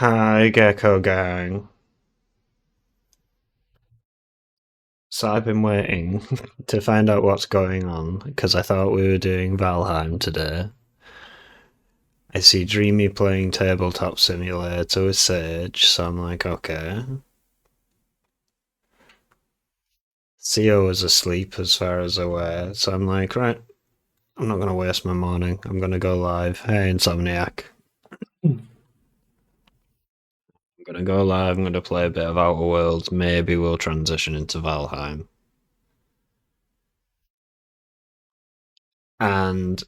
Hi, Gecko Gang. So I've been waiting to find out what's going on because I thought we were doing Valheim today. I see Dreamy playing Tabletop Simulator with Sage, so I'm like, okay. Theo was asleep as far as aware, so I'm like, right, I'm not gonna waste my morning. I'm gonna go live. Hey, Insomniac. I'm gonna go live, I'm gonna play a bit of Outer Worlds, maybe we'll transition into Valheim. And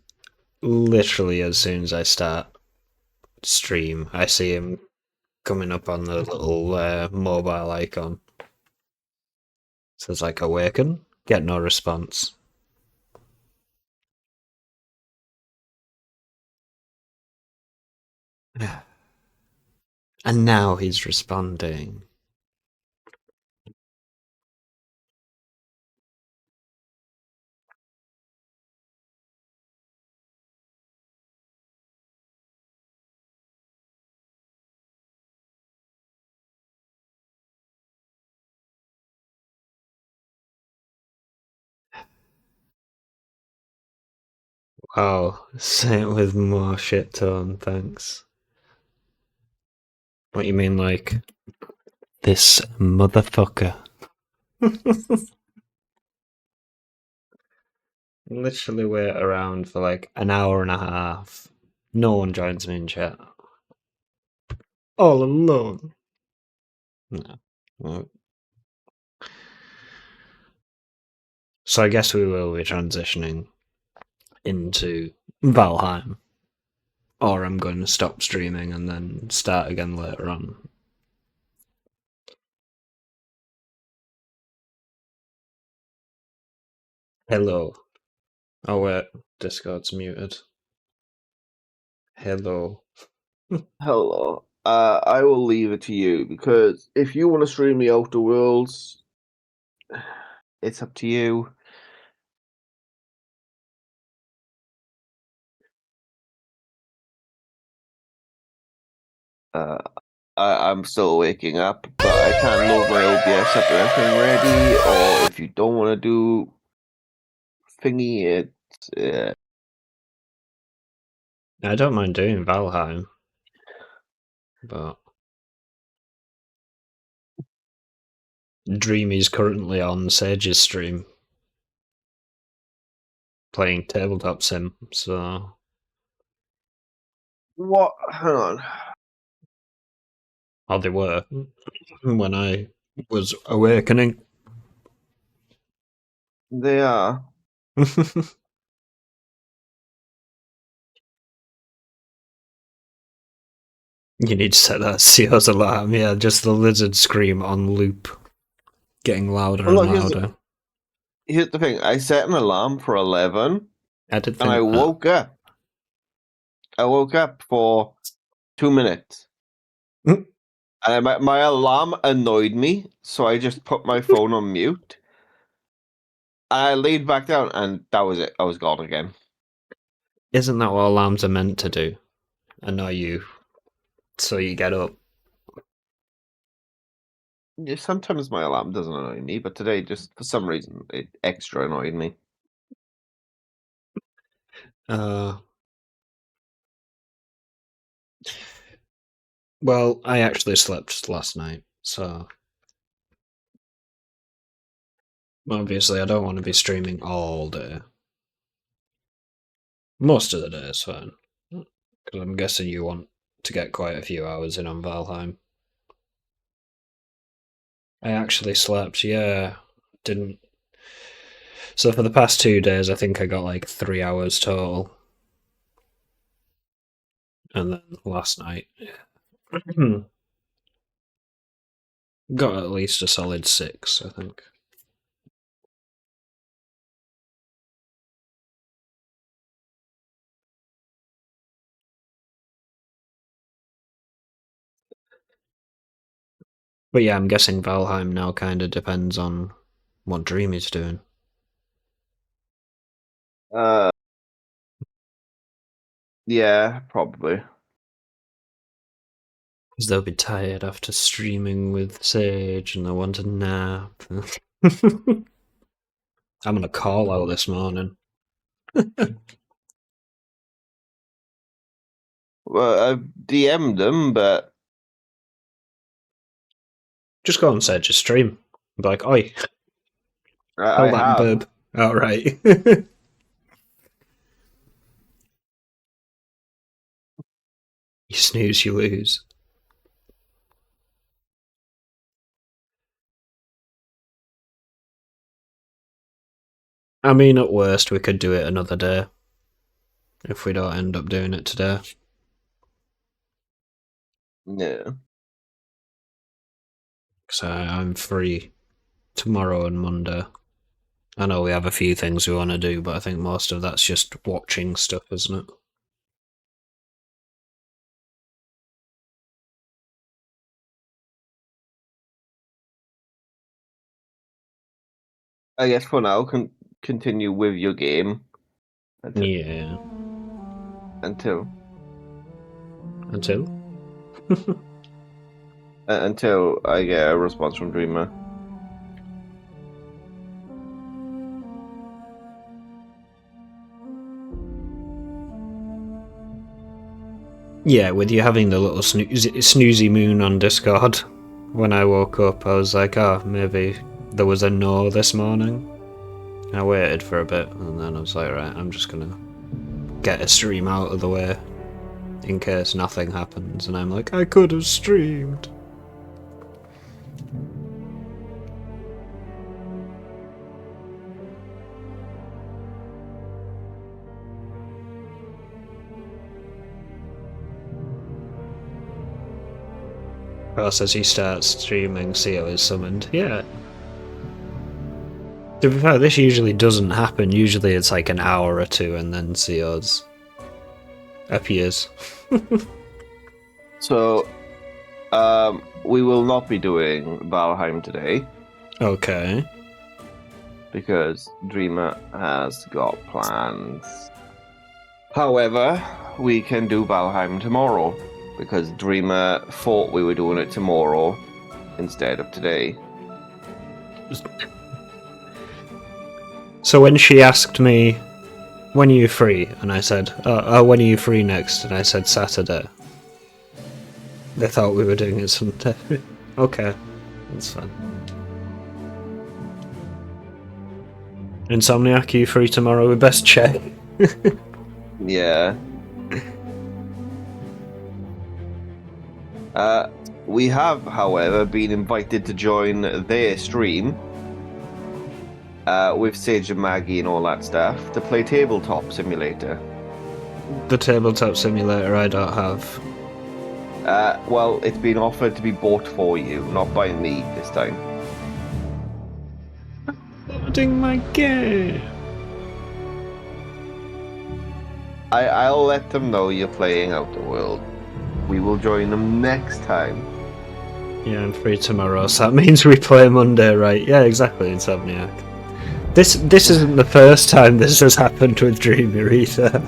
literally as soon as I start stream, I see him coming up on the little mobile icon. Says like awaken, get no response. And now he's responding. Oh, say it with more shit tone, thanks. What you mean, like, this motherfucker? Literally wait around for like an hour and a half. No one joins me in chat. All alone. No. Well, so I guess we will be transitioning into Valheim. Or I'm going to stop streaming and then start again later on. Hello. Oh wait, Discord's muted. Hello. Hello. I will leave it to you because if you want to stream the Outer Worlds, it's up to you. Uh, I'm still waking up, but I can't load my OBS up or anything ready. Or if you don't want to do thingy, it. I don't mind doing Valheim, but Dreamy's currently on Sage's stream playing tabletop sim, so What? Hang on. how they were when I was awakening. They are. You need to set that Seo's alarm, yeah, just the lizard scream on loop, getting louder Well, and look, louder. here's the thing. I set an alarm for 11, I did and I think that. woke up. I woke up for 2 minutes. Mm. And my alarm annoyed me, so I just put my phone on mute. I laid back down, and that was it. I was gone again. Isn't that what alarms are meant to do? Annoy you, so you get up. Yeah, sometimes my alarm doesn't annoy me, but today, just for some reason, it extra annoyed me. Uh, well, I actually slept last night, so obviously I don't want to be streaming all day. Most of the day is fine, because I'm guessing you want to get quite a few hours in on Valheim. I actually slept, yeah. Didn't. So for the past 2 days, I think I got like 3 hours total. And then last night, got at least a solid 6, I think. But yeah, I'm guessing Valheim now kind of depends on what Dream is doing. Uh, yeah, probably. Because they'll be tired after streaming with Sage and they'll want a nap. I'm gonna call out this morning. Well, I've DM'd them, but Just go on Sage's stream. Be like, oi, I tell that have. boob. Alright. You snooze, you lose. I mean, at worst, we could do it another day. If we don't end up doing it today. Yeah. Because I'm free tomorrow and Monday. I know we have a few things we want to do, but I think most of that's just watching stuff, isn't it? I guess for now, continue with your game Yeah. until Until? until I get a response from Dreamer. Yeah, with you having the little snoozy moon on Discord, when I woke up, I was like, oh, maybe there was a no this morning. I waited for a bit, and then I was like, right, I'm just gonna get a stream out of the way in case nothing happens. And I'm like, I could have streamed. Of course, as he starts streaming, CO is summoned. Yeah. To be fair, this usually doesn't happen. Usually it's like an hour or two and then CO's appears. So, we will not be doing Valheim today Okay. because Dreamer has got plans. However, we can do Valheim tomorrow because Dreamer thought we were doing it tomorrow instead of today. So when she asked me, when are you free? And I said, when are you free next? And I said, Saturday. They thought we were doing it Sunday. Okay, that's fine. Insomniac, are you free tomorrow? We best check. Yeah. We have, however, been invited to join their stream with Sage and Maggie and all that stuff to play Tabletop Simulator. The tabletop simulator I don't have. Well, it's been offered to be bought for you, not by me this time. Doing my game. I'll let them know you're playing Outer World. We will join them next time. Yeah, I'm free tomorrow, so that means we play Monday, right? Yeah, exactly, Insomniac. This isn't the first time this has happened with Dreamer either.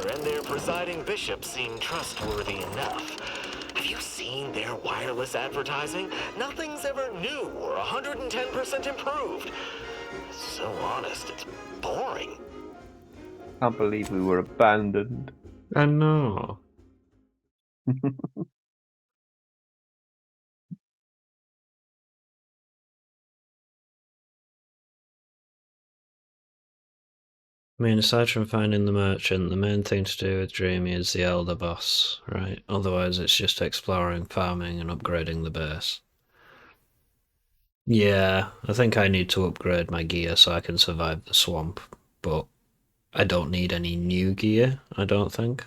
And their presiding bishop seem trustworthy enough. Have you seen their wireless advertising? Nothing's ever new or 110% improved. So honest, it's boring. Can't believe we were abandoned. I know. I mean, aside from finding the merchant, the main thing to do with Dreamy is the Elder Boss, right? Otherwise, it's just exploring, farming, and upgrading the base. Yeah, I think I need to upgrade my gear so I can survive the swamp, but I don't need any new gear, I don't think.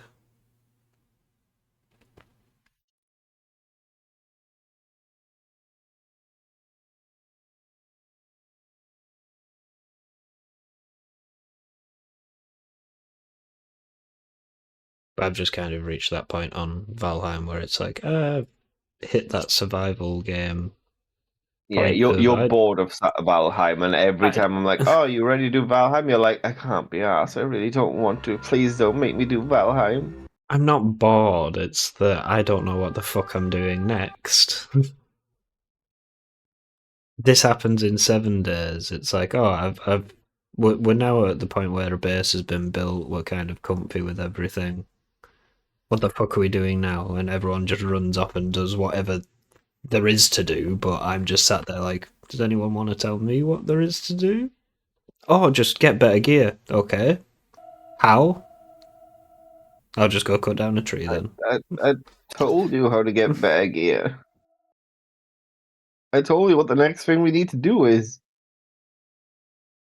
I've just kind of reached that point on Valheim where it's like, hit that survival game. Yeah, Point you're of, you're bored of Valheim, and every time I'm like, "Oh, you ready to do Valheim?" You're like, "I can't be asked. I really don't want to. Please don't make me do Valheim." I'm not bored, it's that I don't know what the fuck I'm doing next. This happens in 7 days. It's like, oh, we're now at the point where a base has been built, we're kind of comfy with everything. What the fuck are we doing now? And everyone just runs off and does whatever there is to do, but I'm just sat there like, does anyone want to tell me what there is to do? Oh, just get better gear. Okay. How? I'll just go cut down a tree then. I told you how to get better gear. I told you what the next thing we need to do is.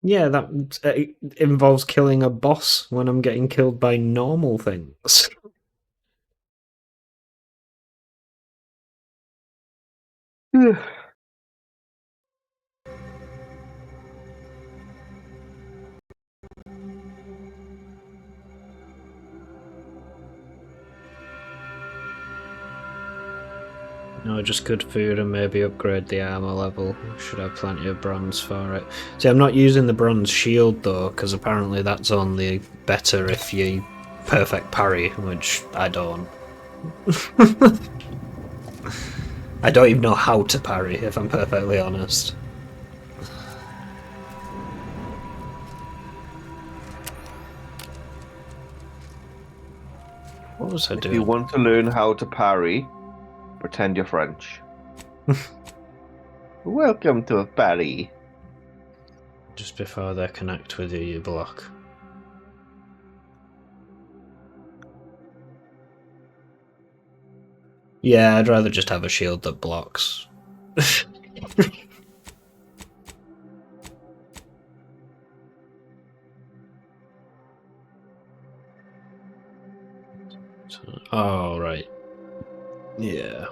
Yeah, that involves killing a boss when I'm getting killed by normal things. No, just good food and maybe upgrade the armor level. Should have plenty of bronze for it. See, I'm not using the bronze shield though, because apparently that's only better if you perfect parry, which I don't. I don't even know how to parry, if I'm perfectly honest. What was I doing? If you want to learn how to parry, pretend you're French. Welcome to a parry. Just before they connect with you, you block. Yeah, I'd rather just have a shield that blocks. Oh, right. Yeah.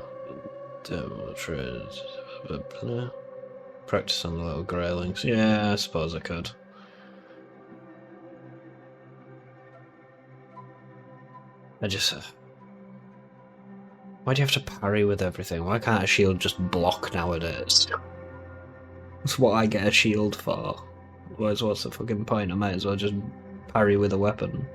Practice on the little graylings. Yeah, I suppose I could. I just... why do you have to parry with everything? Why can't a shield just block nowadays? That's what I get a shield for. Otherwise, what's the fucking point? I might as well just parry with a weapon.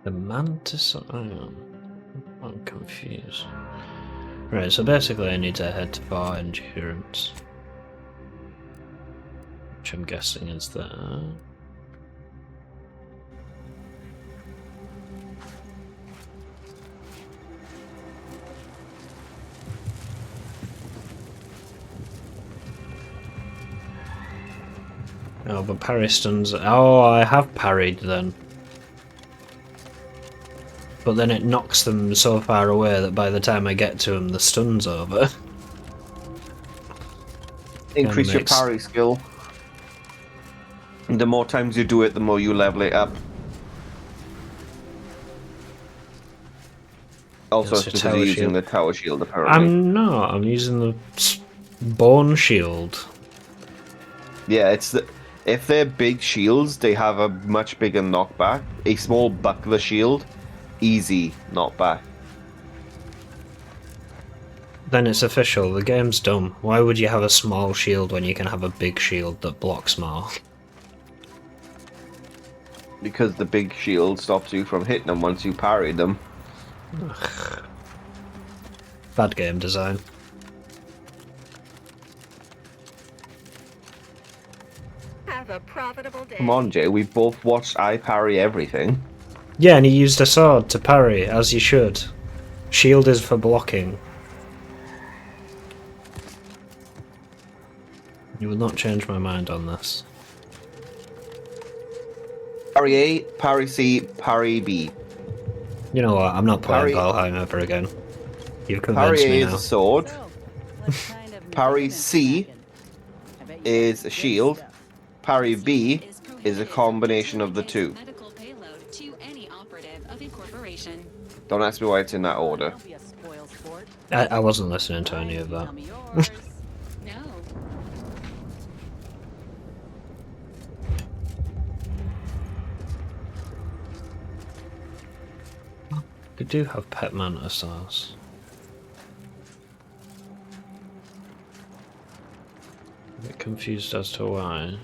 The mantis... hang on. I'm confused. Right, so basically I need to head to 4 endurance. Which I'm guessing is there. Oh, but parry stuns... oh, I have parried then. But then it knocks them so far away that by the time I get to them, the stun's over. Increase your parry skill. The more times you do it, the more you level it up. Also, it's because you're using the tower shield, apparently. I'm not. I'm using the bone shield. Yeah, it's the... if they're big shields, they have a much bigger knockback. A small buckler shield, easy knockback. Then it's official. The game's dumb. Why would you have a small shield when you can have a big shield that blocks more? Because the big shield stops you from hitting them once you parry them. Bad game design. Have a profitable day. Come on, Jay. We both watched I parry everything. Yeah, and he used a sword to parry, as you should. Shield is for blocking. You will not change my mind on this. Parry A, parry C, parry B. You know what? I'm not playing Parry- Valheim ever again. You've Parry convinced A me is now. a sword. So, let's kind of Parry begin in C second. I bet you is got a good shield. stuff. Parry B is a combination of the two. Medical payload to any operative of a corporation. Don't ask me why it's in that order. Don't be a spoil sport. I wasn't listening to any of that. Tell me yours. No. They do have pet mantisaurs. A bit confused as to why.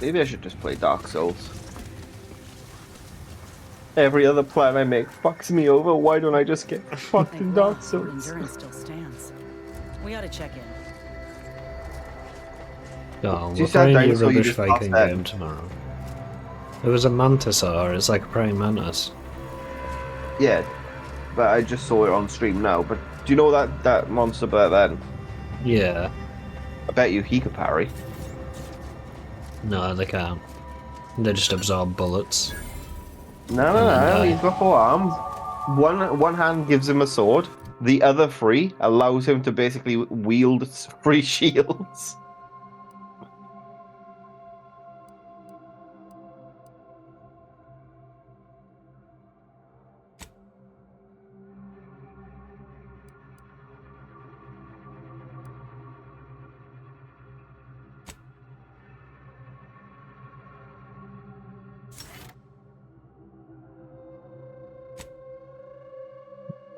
Maybe I should just play Dark Souls. Every other plan I make fucks me over. Why don't I just get fucked in Dark Souls? Endurance still stands. We ought to check in. Oh, You we're said playing your dinosaur, you rubbish just lost Viking that. game tomorrow. It was a mantisaur, it's like a praying mantis. Yeah, but I just saw it on stream now. But do you know that monster bear then? Yeah. I bet you he could parry. No, they can't. They just absorb bullets. No, he's got 4 arms. One hand gives him a sword. The other 3 allows him to basically wield 3 shields.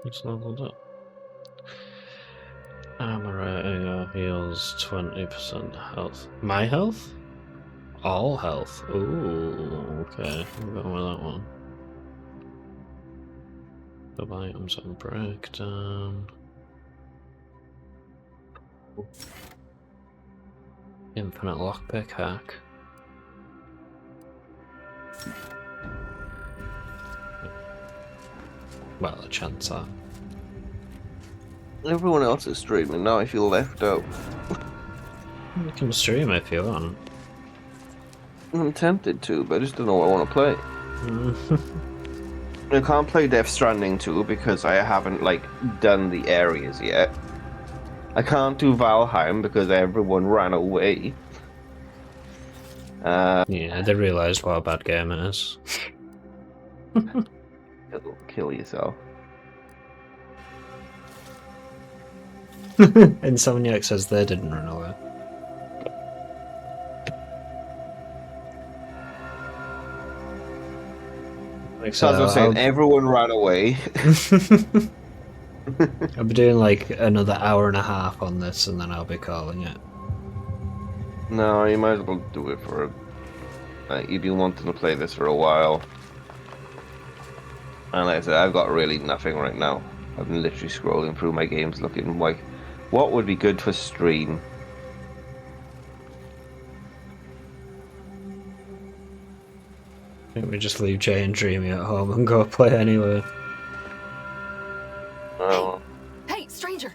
It's leveled up. Armor rating heals 20% health. My health? All health. Ooh, okay. I'm going with that one. Sub items on breakdown. Infinite lockpick hack. Well, a chance at. Everyone else is streaming now. I feel left out. You can stream if you want. I'm tempted to, but I just don't know what I want to play. I can't play Death Stranding 2 because I haven't done the areas yet. I can't do Valheim because everyone ran away. Yeah, they realised what a bad game it is. Kill yourself. Insomniac says they didn't run away. Like, So as I was saying, I'll everyone ran away. be doing like another hour and a half on this and then I'll be calling it. No, you might as well do it for you've been wanting to play this for a while. And like I said, I've got really nothing right now. I've been literally scrolling through my games looking like what would be good for stream. I think we just leave Jay and Dreamy at home and go play anyway. Oh. Hey, stranger!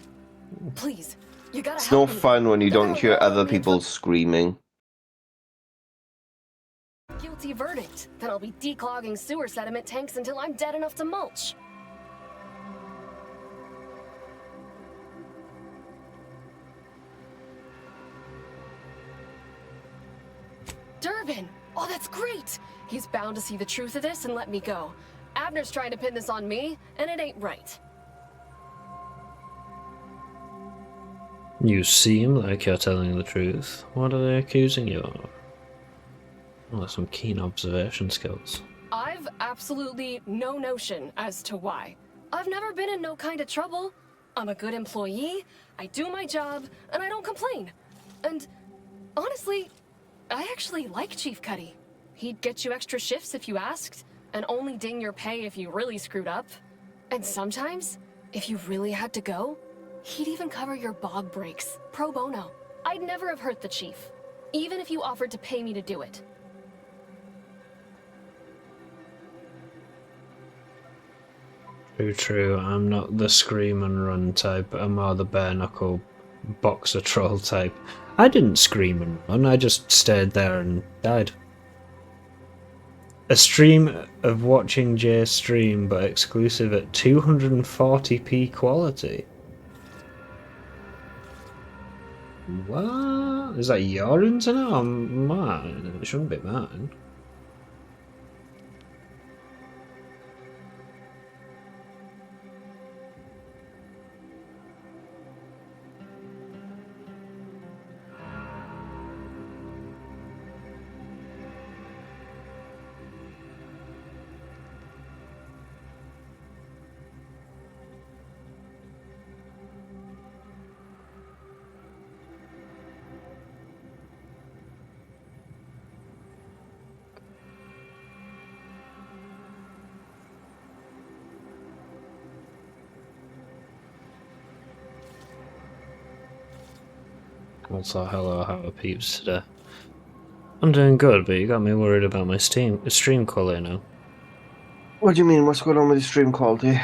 Please, you gotta It's no help me. fun when you They're don't hear other rolling me people into screaming. a guilty verdict. Then I'll be declogging sewer sediment tanks until I'm dead enough to mulch. Durbin! Oh, that's great! He's bound to see the truth of this and let me go. Abner's trying to pin this on me, and it ain't right. You seem like you're telling the truth. What are they accusing you of? Well, there's some keen observation skills. I've absolutely no notion as to why. I've never been in no kind of trouble. I'm a good employee, I do my job, and I don't complain. And honestly, I actually like Chief Cuddy. He'd get you extra shifts if you asked, and only ding your pay if you really screwed up. And sometimes, if you really had to go, he'd even cover your bog breaks, pro bono. I'd never have hurt the chief, even if you offered to pay me to do it. True, true. I'm not the scream and run type. I'm more the bare knuckle boxer troll type. I didn't scream and run, I just stayed there and died. A stream of watching Jay stream, but exclusive at 240p quality. What? Is that your internet or mine? It shouldn't be mine. Also, hello, how are peeps today? I'm doing good, but you got me worried about my stream quality now. What do you mean? What's going on with the stream quality?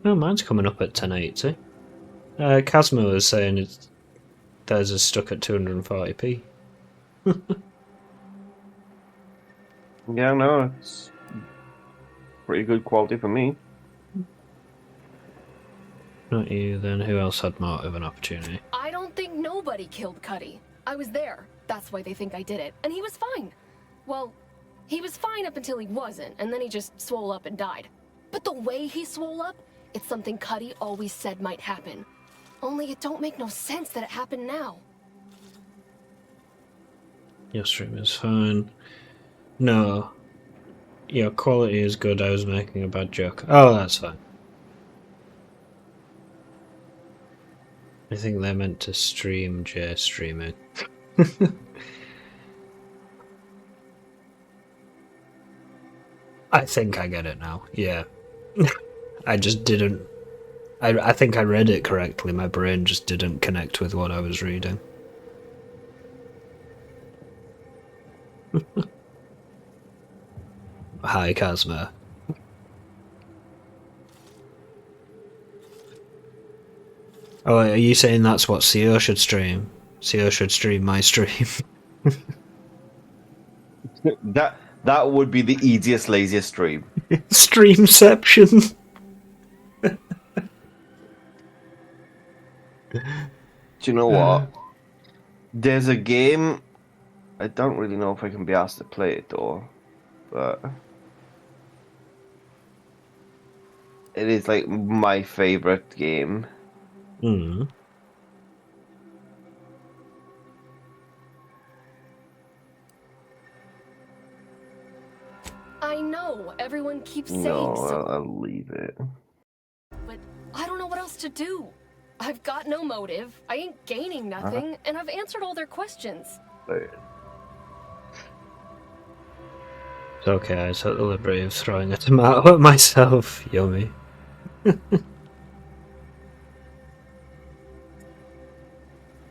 No, mine's coming up at 1080. Casmo was saying theirs is stuck at 240p. Yeah, no, it's pretty good quality for me. Not you, then who else had more of an opportunity? I don't think nobody killed Cuddy. I was there. That's why they think I did it. And he was fine. Well, he was fine up until he wasn't, and then he just swole up and died. But the way he swole up, it's something Cuddy always said might happen. Only it don't make no sense that it happened now. Your stream is fine. No. Your quality is good, I was making a bad joke. Oh, that's fine. I think they meant to stream Jay streaming. I think I get it now, yeah. I just didn't... I think I read it correctly, my brain just didn't connect with what I was reading. Hi, Kazma. Oh, are you saying that's what CO should stream? CO should stream my stream. That would be the easiest, laziest stream. Streamception. Do you know what? There's a game. I don't really know if I can be asked to play it though, but it is like my favorite game. Hmm. I know, everyone keeps saying No, so, I'll leave it. but I don't know what else to do. I've got no motive, I ain't gaining nothing, and I've answered all their questions. But It's okay, I took the liberty of throwing a tomato at myself. Yummy.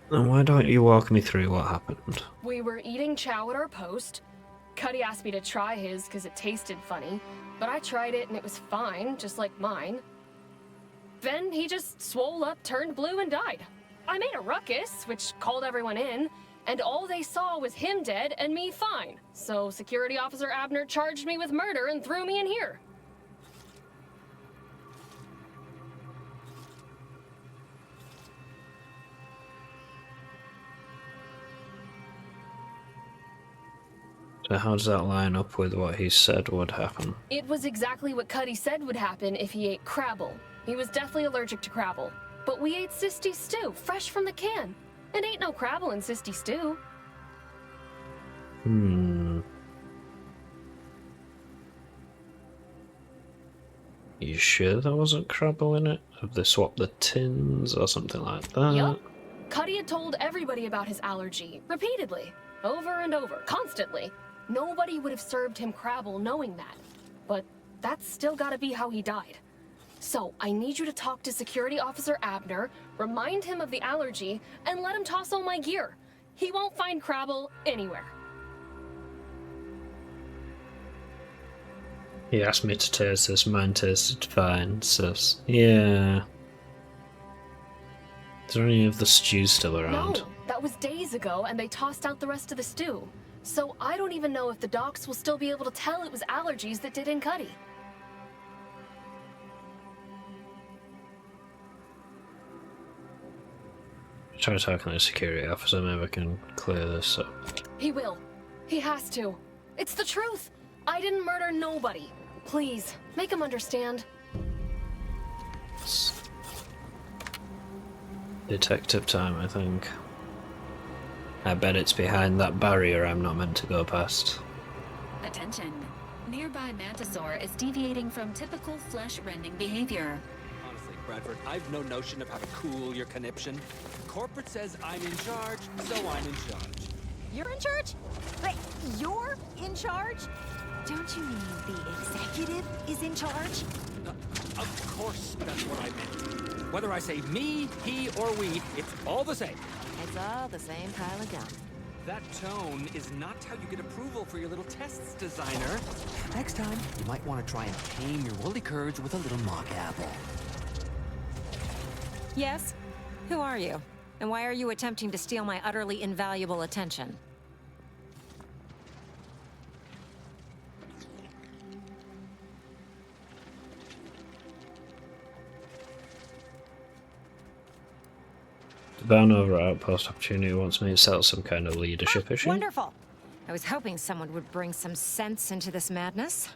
And why don't you walk me through what happened? We were eating chow at our post. Cuddy asked me to try his because it tasted funny, but I tried it and it was fine, just like mine. Then he just swole up, turned blue, and died. I made a ruckus, which called everyone in, and all they saw was him dead and me fine. So Security Officer Abner charged me with murder and threw me in here. So how does that line up with what he said would happen? It was exactly what Cuddy said would happen if he ate Crabble. He was deathly allergic to Crabble. But we ate Sisty stew, fresh from the can. And ain't no Crabble in Sisty stew. You sure there wasn't Crabble in it? Have they swapped the tins or something like that? Yup. Cuddy had told everybody about his allergy, repeatedly. Over and over, constantly. Nobody would have served him Crabble knowing that. But that's still gotta be how he died. So, I need you to talk to Security Officer Abner, remind him of the allergy, and let him toss all my gear. He won't find Crabble anywhere. He asked me to taste this, mine tasted fine, sus. Yeah. Is there any of the stew still around? No, that was days ago, and they tossed out the rest of the stew. So I don't even know if the docs will still be able to tell it was allergies that did in Cuddy. Try talking to the security officer, maybe I can clear this up. He will. He has to. It's the truth. I didn't murder nobody. Please, make him understand. It's detective time, I think. I bet it's behind that barrier I'm not meant to go past. Attention. Nearby Mantisaur is deviating from typical flesh-rending behavior. Honestly, Bradford, I've no notion of how to cool your conniption. Corporate says I'm in charge, so I'm in charge. You're in charge? Wait, you're in charge? Don't you mean the executive is in charge? Of course, that's what I meant. Whether I say me, he, or we, it's all the same. It's all the same pile of gum. That tone is not how you get approval for your little tests, designer. Next time, you might want to try and tame your woolly curds with a little mock apple. Yes? Who are you? And why are you attempting to steal my utterly invaluable attention? The bound over Outpost Opportunity wants me to settle some kind of leadership issue. Wonderful! I was hoping someone would bring some sense into this madness.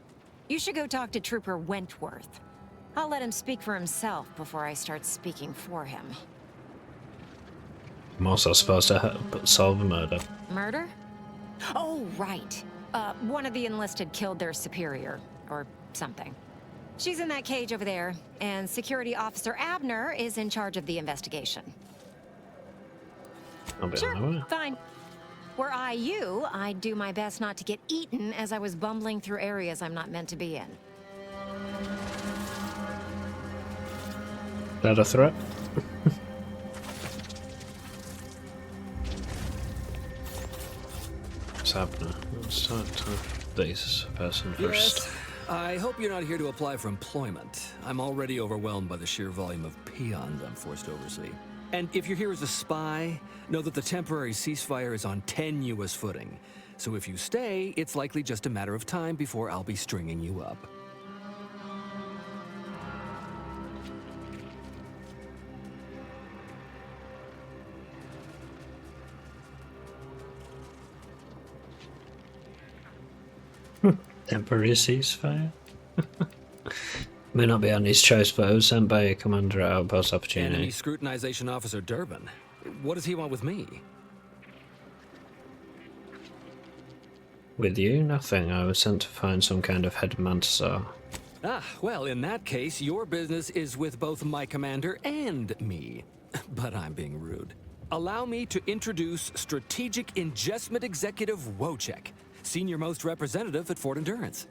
You should go talk to Trooper Wentworth. I'll let him speak for himself before I start speaking for him. I'm also supposed to help solve a murder. Murder? Oh, right. One of the enlisted killed their superior, or something. She's in that cage over there, and Security Officer Abner is in charge of the investigation. I'll be Sure, on my way. fine. Were I you, I'd do my best not to get eaten as I was bumbling through areas I'm not meant to be in. Is that a threat? What's happening? Let's talk to this person first. Yes, I hope you're not here to apply for employment. I'm already overwhelmed by the sheer volume of peons I'm forced to oversee. And if you're here as a spy, know that the temporary ceasefire is on tenuous footing. So if you stay, it's likely just a matter of time before I'll be stringing you up. Temporary ceasefire? May not be Andy's choice, but I was sent by a commander at Outpost Opportunity. Enemy Scrutinization Officer Durbin. What does he want with me? With you? Nothing. I was sent to find some kind of head mantisaur. Ah, well, in that case, your business is with both my commander and me. But I'm being rude. Allow me to introduce Strategic Ingestment Executive Wojciech, Senior Most Representative at Fort Endurance.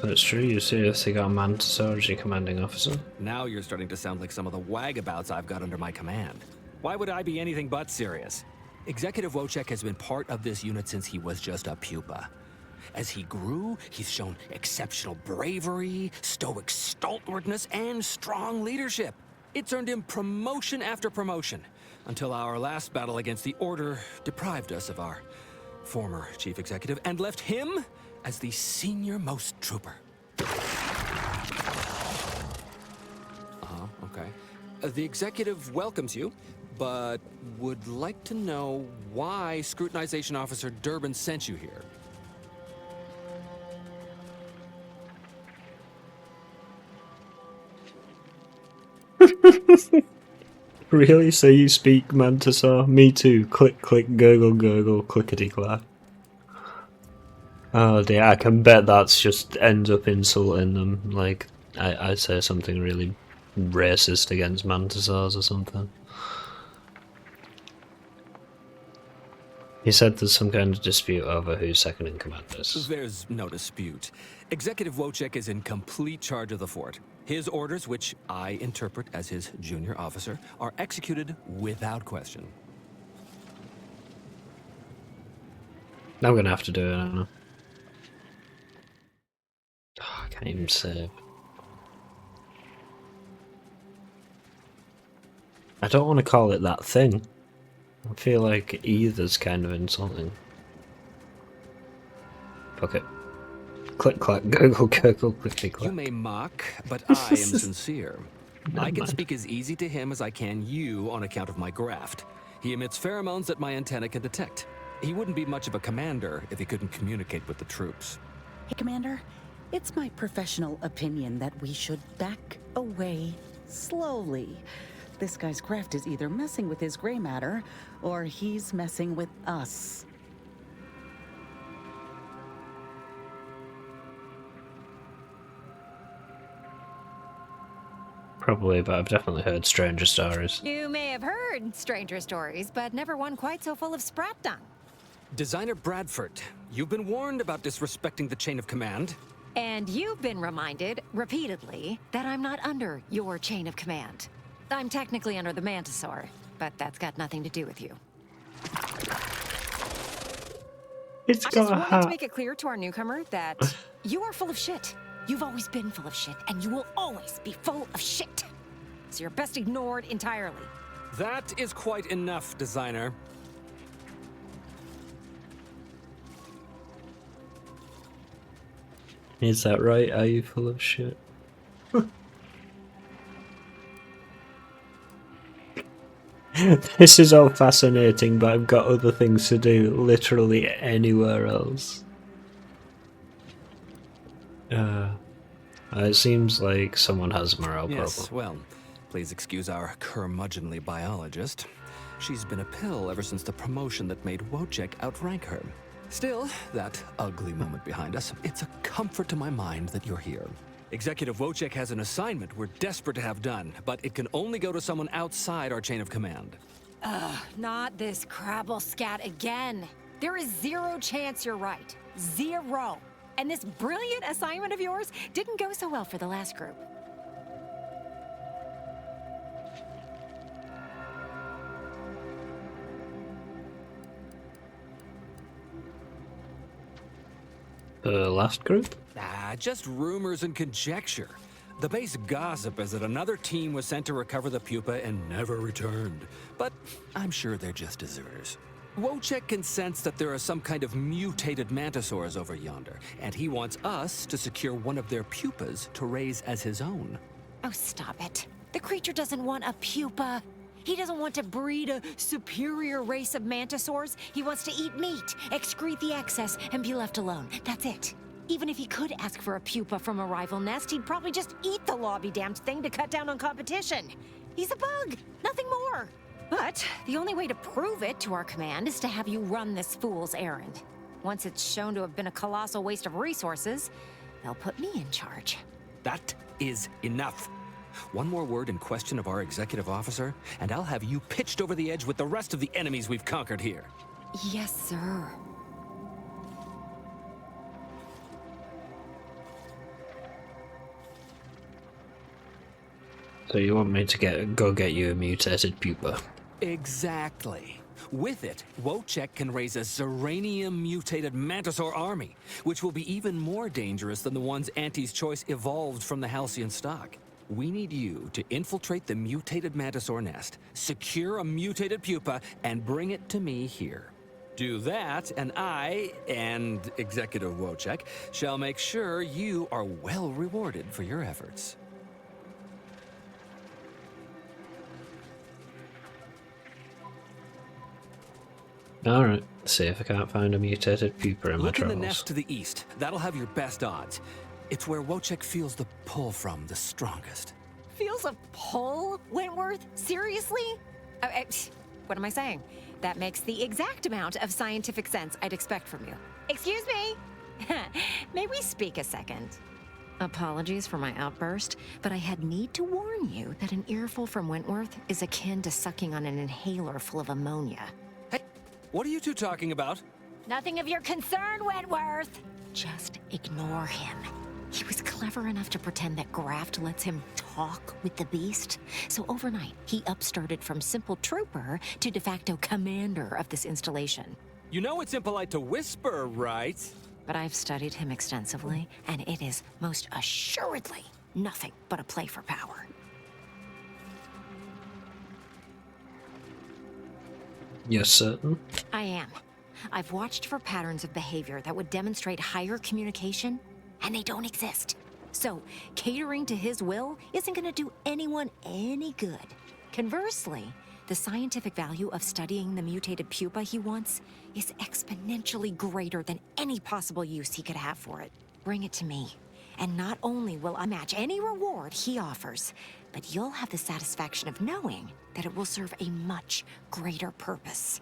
So it's true, you seriously got a mantisaur as your commanding officer? Now you're starting to sound like some of the wagabouts I've got under my command. Why would I be anything but serious? Executive Wojciech has been part of this unit since he was just a pupa. As he grew, he's shown exceptional bravery, stoic stalwartness, and strong leadership. It's earned him promotion after promotion, until our last battle against the Order deprived us of our former chief executive and left him as the senior-most trooper. Okay. The executive welcomes you, but would like to know why Scrutinization Officer Durbin sent you here. Really? So you speak mantisaur? Me too. Click, click, gurgle, gurgle, clickety clack. Oh dear, I can bet that's just ends up insulting them. Like, I say something really racist against mantisaurs or something. He said there's some kind of dispute over who's second in command is. There's no dispute. Executive Wojciech is in complete charge of the fort. His orders, which I interpret as his junior officer, are executed without question. I'm gonna have to do it, I don't know. Oh, I can't even save. I don't want to call it that thing. I feel like either's kind of insulting. Fuck it. Click, clack, gurgle, gurgle, clickety, clack. You may mock, but I am sincere. I can speak as easy to him as I can you on account of my graft. He emits pheromones that my antenna can detect. He wouldn't be much of a commander if he couldn't communicate with the troops. Hey, Commander, it's my professional opinion that we should back away slowly. This guy's craft is either messing with his gray matter, or he's messing with us. Probably, but I've definitely heard stranger stories. You may have heard stranger stories, but never one quite so full of sprat dung. Designer Bradford, you've been warned about disrespecting the chain of command. And you've been reminded, repeatedly, that I'm not under your chain of command. I'm technically under the Mantisaur, but that's got nothing to do with you. It's I got just a wanted hat. to make it clear to our newcomer that you are full of shit. You've always been full of shit, and you will always be full of shit. So you're best ignored entirely. That is quite enough, designer. Is that right? Are you full of shit? This is all fascinating, but I've got other things to do literally anywhere else. It seems like someone has a morale Yes, problem. well, please excuse our curmudgeonly biologist. She's been a pill ever since the promotion that made Wojciech outrank her. Still, that ugly moment behind us, it's a comfort to my mind that you're here. Executive Wojciech has an assignment we're desperate to have done, but it can only go to someone outside our chain of command. Not this crabble scat again. There is zero chance you're right. Zero. And this brilliant assignment of yours didn't go so well for the last group. The last group? Just rumors and conjecture. The base gossip is that another team was sent to recover the pupa and never returned. But I'm sure they're just deserters. Wojciech can sense that there are some kind of mutated mantisaurs over yonder, and he wants us to secure one of their pupas to raise as his own. Oh, stop it. The creature doesn't want a pupa. He doesn't want to breed a superior race of mantisaurs. He wants to eat meat, excrete the excess, and be left alone. That's it. Even if he could ask for a pupa from a rival nest, he'd probably just eat the law-be-damned thing to cut down on competition. He's a bug, nothing more. But the only way to prove it to our command is to have you run this fool's errand. Once it's shown to have been a colossal waste of resources, they'll put me in charge. That is enough. One more word in question of our executive officer, and I'll have you pitched over the edge with the rest of the enemies we've conquered here. Yes, sir. So you want me to go get you a mutated pupa? Exactly. With it, Wojciech can raise a Zeranium-mutated Mantisaur army, which will be even more dangerous than the ones Auntie's Choice evolved from the Halcyon stock. We need you to infiltrate the mutated Mantisaur nest, secure a mutated pupa, and bring it to me here. Do that, and I, and Executive Wojciech, shall make sure you are well rewarded for your efforts. Alright, see if I can't find a mutated pupa in my Look in the travels. nest to the east. That'll have your best odds. It's where Wojciech feels the pull from the strongest. Feels a pull, Wentworth? Seriously? What am I saying? That makes the exact amount of scientific sense I'd expect from you. Excuse me? May we speak a second? Apologies for my outburst, but I had need to warn you that an earful from Wentworth is akin to sucking on an inhaler full of ammonia. Hey, what are you two talking about? Nothing of your concern, Wentworth! Just ignore him. He was clever enough to pretend that Graft lets him talk with the beast. So overnight, he upstarted from simple trooper to de facto commander of this installation. You know it's impolite to whisper, right? But I've studied him extensively, and it is most assuredly nothing but a play for power. You're certain? I am. I've watched for patterns of behavior that would demonstrate higher communication, and they don't exist. So, catering to his will isn't gonna do anyone any good. Conversely, the scientific value of studying the mutated pupa he wants is exponentially greater than any possible use he could have for it. Bring it to me, and not only will I match any reward he offers, but you'll have the satisfaction of knowing that it will serve a much greater purpose.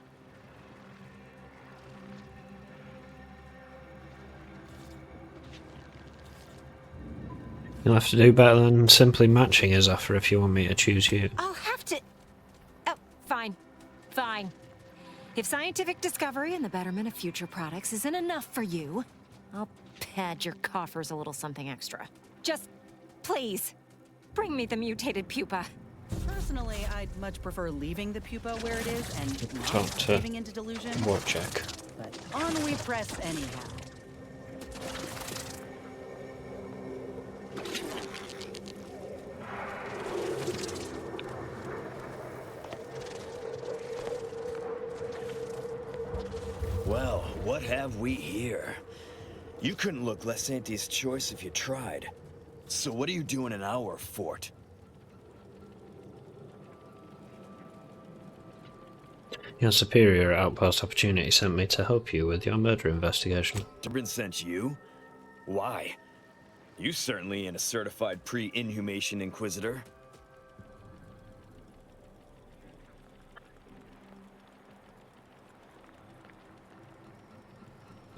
You'll have to do better than simply matching his offer if you want me to choose you. I'll have to... Oh, fine. Fine. If scientific discovery and the betterment of future products isn't enough for you, I'll pad your coffers a little something extra. Just, please, bring me the mutated pupa. Personally, I'd much prefer leaving the pupa where it is and Talk not to giving into delusion. Wojciech. But on we press anyhow. Well, what have we here? You couldn't look less Auntie's choice if you tried. So what are you doing in our fort? Your superior at Outpost Opportunity sent me to help you with your murder investigation. Durbin sent you? Why? You certainly ain't a certified pre-inhumation inquisitor.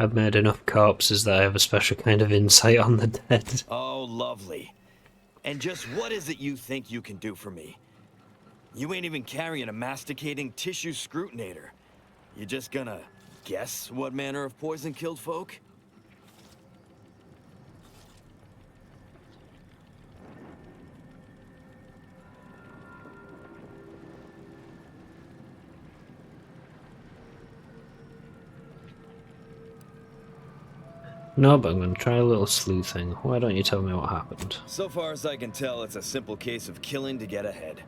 I've made enough corpses that I have a special kind of insight on the dead. Oh, lovely. And just what is it you think you can do for me? You ain't even carrying a masticating tissue scrutinator. You just gonna guess what manner of poison killed folk? No, but I'm going to try a little sleuthing. Why don't you tell me what happened? So far as I can tell, it's a simple case of killing to get ahead.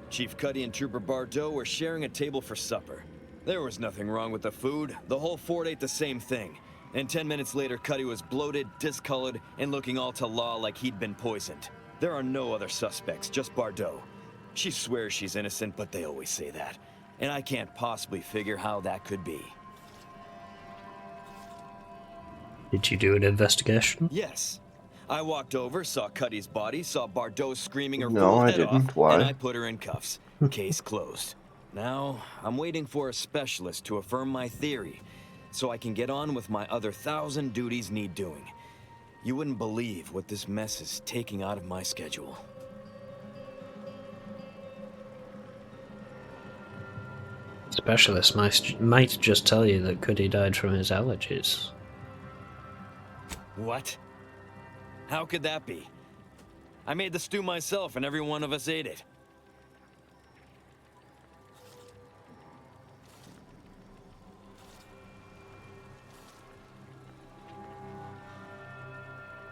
Chief Cuddy and Trooper Bardot were sharing a table for supper. There was nothing wrong with the food. The whole fort ate the same thing. And 10 minutes later, Cuddy was bloated, discolored, and looking all to law like he'd been poisoned. There are no other suspects, just Bardot. She swears she's innocent, but they always say that. And I can't possibly figure how that could be. Did you do an investigation? Yes. I walked over, saw Cuddy's body, saw Bardot screaming her No, full I head didn't. off, Why? and I put her in cuffs. Case closed. Now, I'm waiting for a specialist to affirm my theory, so I can get on with my other 1,000 duties need doing. You wouldn't believe what this mess is taking out of my schedule. Specialists might just tell you that Cuddy died from his allergies. What? How could that be? I made the stew myself and every one of us ate it.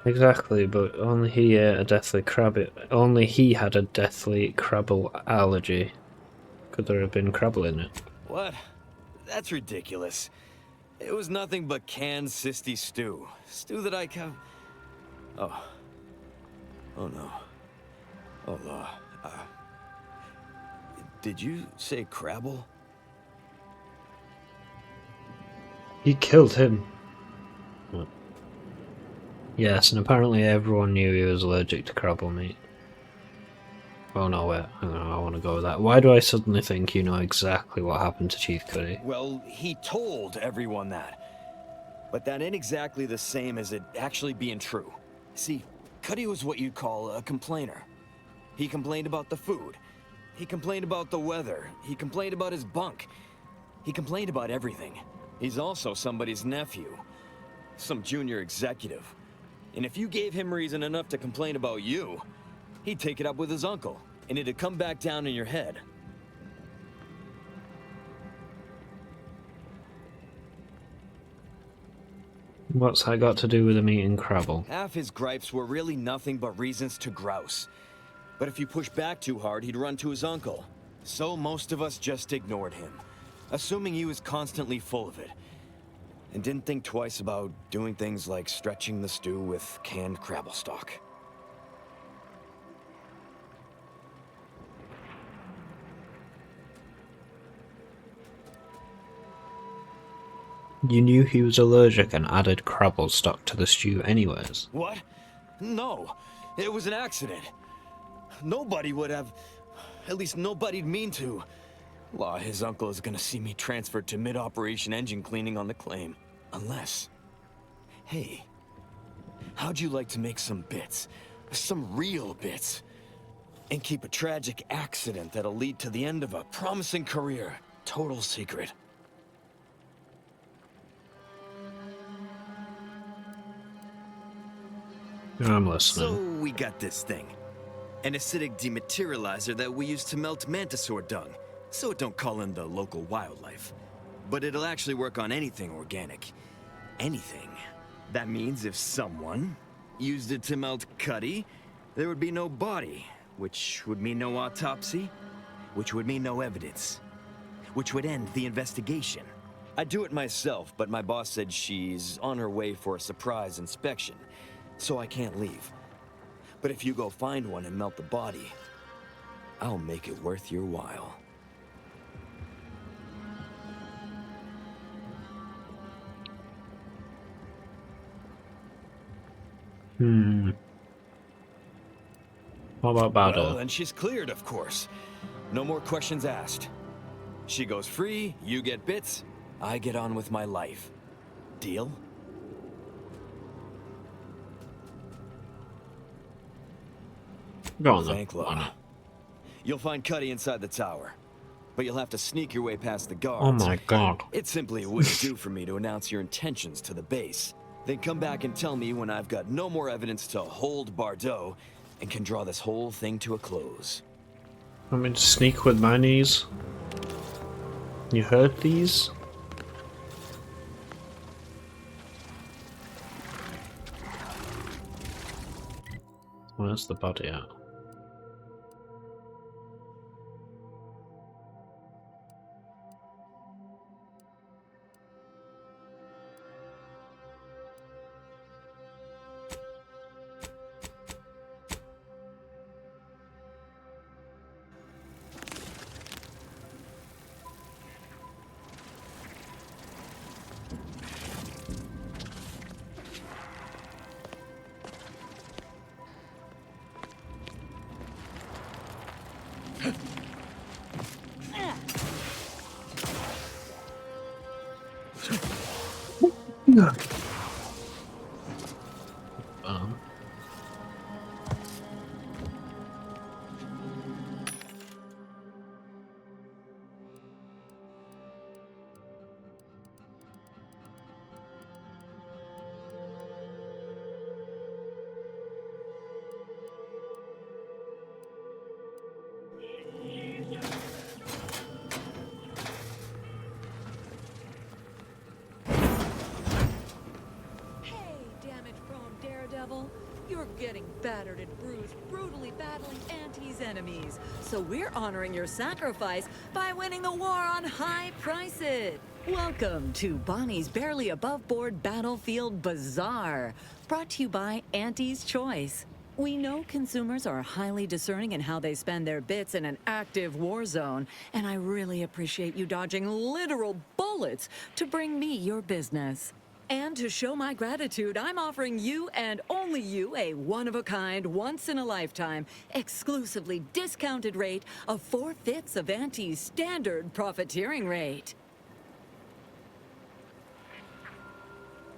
Exactly, but only he ate a deathly crab. Only he had a deathly crabble allergy. Could there have been crabble in it? What? That's ridiculous. It was nothing but canned cysty stew. Stew that I can... Oh. Oh no. Oh no. Did you say crabble? He killed him. What? Yes, and apparently everyone knew he was allergic to crabble meat. Oh no, wait, hang on, I want to go with that. Why do I suddenly think you know exactly what happened to Chief Cuddy? Well, he told everyone that. But that ain't exactly the same as it actually being true. See, Cuddy was what you'd call a complainer. He complained about the food. He complained about the weather. He complained about his bunk. He complained about everything. He's also somebody's nephew. Some junior executive. And if you gave him reason enough to complain about you, he'd take it up with his uncle, and it'd come back down in your head. What's that got to do with him eating Crabble? Half his gripes were really nothing but reasons to grouse. But if you push back too hard, he'd run to his uncle. So most of us just ignored him, assuming he was constantly full of it. And didn't think twice about doing things like stretching the stew with canned Crabble stock. You knew he was allergic and added Crabble stock to the stew anyways. What? No, it was an accident. Nobody would have... At least nobody'd mean to. Law, his uncle is gonna see me transferred to mid-operation engine cleaning on the claim. Unless... Hey, how'd you like to make some bits? Some real bits? And keep a tragic accident that'll lead to the end of a promising career. Total secret. I'm listening. So we got this thing. An acidic dematerializer that we use to melt mantisaur dung, so it don't call in the local wildlife. But it'll actually work on anything organic. Anything. That means if someone used it to melt Cuddy, there would be no body, which would mean no autopsy, which would mean no evidence, which would end the investigation. I'd do it myself, but my boss said she's on her way for a surprise inspection, so I can't leave. But if you go find one and melt the body, I'll make it worth your while. What about Bowder? Well, and she's cleared, of course. No more questions asked. She goes free, you get bits, I get on with my life. Deal? Go on then. Thanklaw. You'll find Cuddy inside the tower, but you'll have to sneak your way past the guards. Oh my god. It simply wouldn't do for me to announce your intentions to the base. Then come back and tell me when I've got no more evidence to hold Bardot and can draw this whole thing to a close. I mean, sneak with my knees. You heard these? Where's the body at? You're getting battered and bruised, brutally battling Auntie's enemies. So we're honoring your sacrifice by winning the war on high prices. Welcome to Bonnie's Barely Above Board Battlefield Bazaar, brought to you by Auntie's Choice. We know consumers are highly discerning in how they spend their bits in an active war zone, and I really appreciate you dodging literal bullets to bring me your business. And to show my gratitude, I'm offering you and only you a one-of-a-kind, once-in-a-lifetime, exclusively discounted rate of 4/5 of Auntie's standard profiteering rate.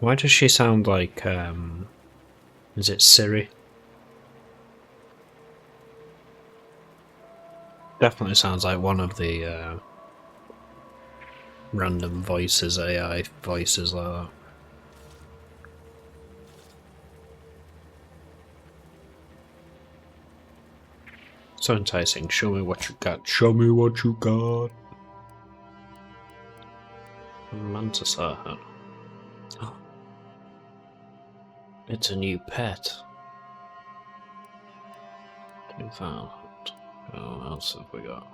Why does she sound like, is it Siri? Definitely sounds like one of the, random voices, AI voices like that. So enticing. Show me what you got. Show me what you got. Mantisaur. Oh. It's a new pet. New file. Oh, what else have we got?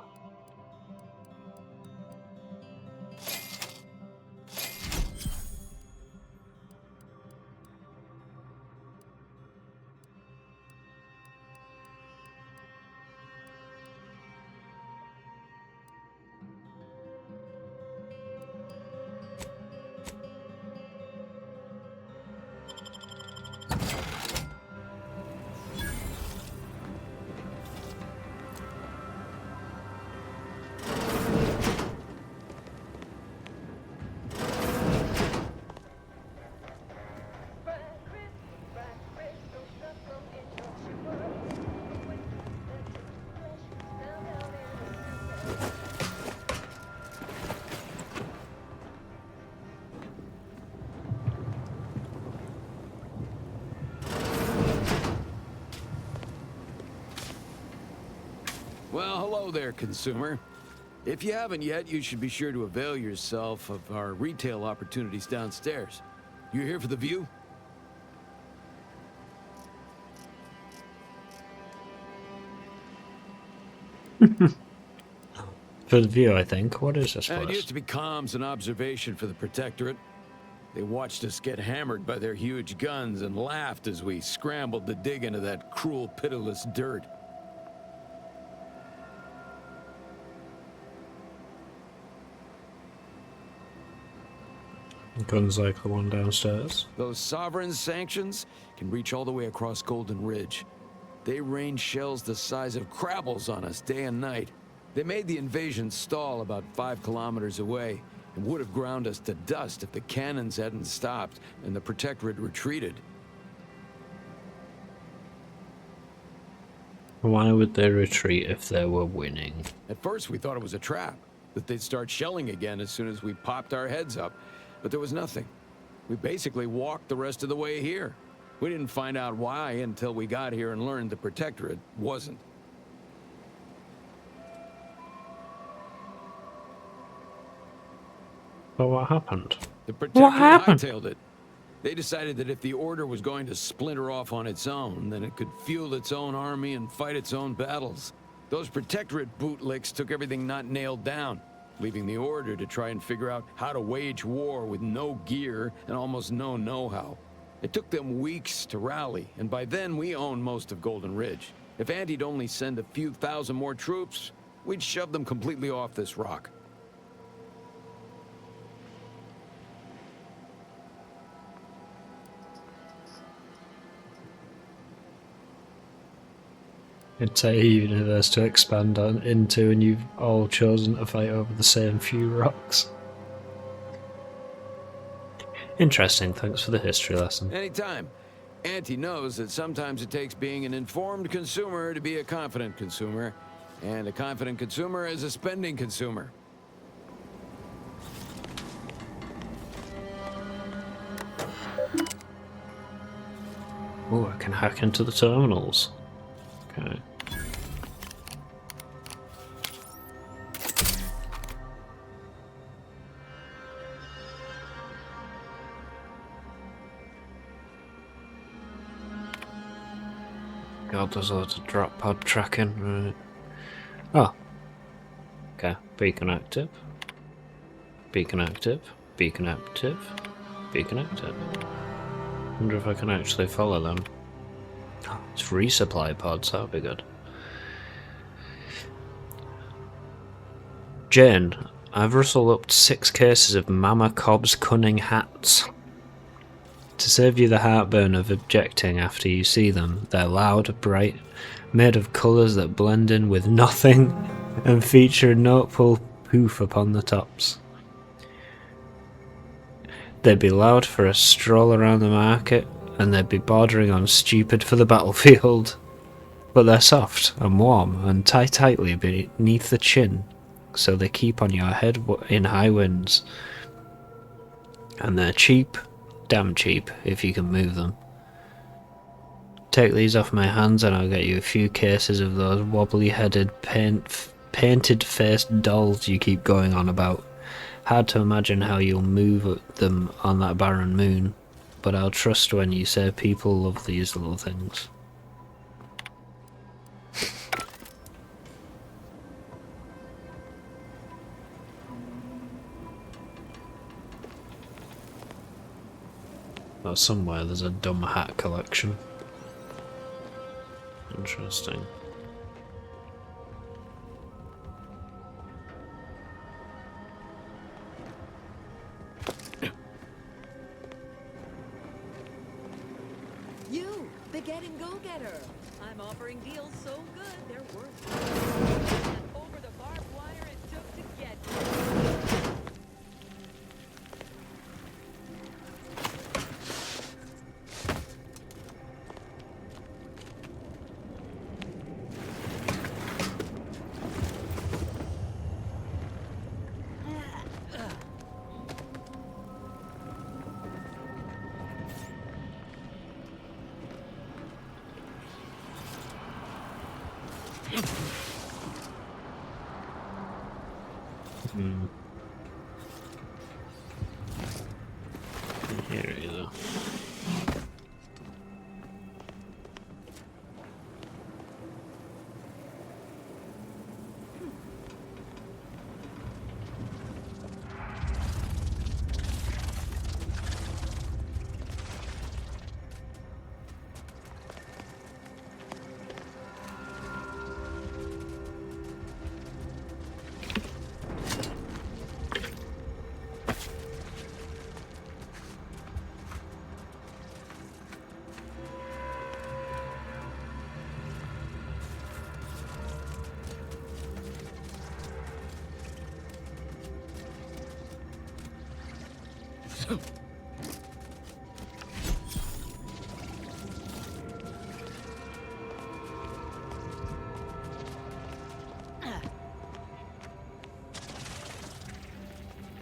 Well, hello there, consumer. If you haven't yet, you should be sure to avail yourself of our retail opportunities downstairs. You here for the view? For the view, I think. What is this It place? used to be comms and observation for the Protectorate. They watched us get hammered by their huge guns and laughed as we scrambled to dig into that cruel, pitiless dirt. Guns like the one downstairs. Those sovereign sanctions can reach all the way across Golden Ridge. They rain shells the size of crabbles on us day and night. They made the invasion stall about 5 kilometers away and would have ground us to dust if the cannons hadn't stopped and the Protectorate retreated. Why would they retreat if they were winning? At first we thought it was a trap, that they'd start shelling again as soon as we popped our heads up. But there was nothing. We basically walked the rest of the way here. We didn't find out why until we got here and learned the Protectorate wasn't. But what happened? The Protectorate hightailed it. They decided that if the Order was going to splinter off on its own, then it could fuel its own army and fight its own battles. Those Protectorate bootlicks took everything not nailed down, leaving the Order to try and figure out how to wage war with no gear and almost no know-how. It took them weeks to rally, and by then we owned most of Golden Ridge. If Anti'd only send a few thousand more troops, we'd shove them completely off this rock. It's a universe to expand on into, and you've all chosen to fight over the same few rocks. Interesting, thanks for the history lesson. Anytime. Anti knows that sometimes it takes being an informed consumer to be a confident consumer, and a confident consumer is a spending consumer. Oh, I can hack into the terminals. Okay. God, there's loads of drop pod tracking. Right. Oh. Okay. Beacon active. Beacon active. Beacon active. Beacon active. Wonder if I can actually follow them. Oh, it's resupply pods, that'll be good. Jane, I've rustled up 6 cases of Mama Cobb's cunning hats. To save you the heartburn of objecting after you see them, they're loud, bright, made of colours that blend in with nothing, and feature a noteful poof upon the tops. They'd be loud for a stroll around the market, and they'd be bordering on stupid for the battlefield. But they're soft and warm and tie tightly beneath the chin, so they keep on your head in high winds. And they're cheap, damn cheap, if you can move them. Take these off my hands and I'll get you a few cases of those wobbly-headed, painted-faced dolls you keep going on about. Hard to imagine how you'll move them on that barren moon. but I'll trust when you say people love these little things. Oh, somewhere there's a dumb hat collection. Interesting. You, the Get and Go Getter. I'm offering deals so good they're worth it. Over the barbed wire it took to get here. Here either.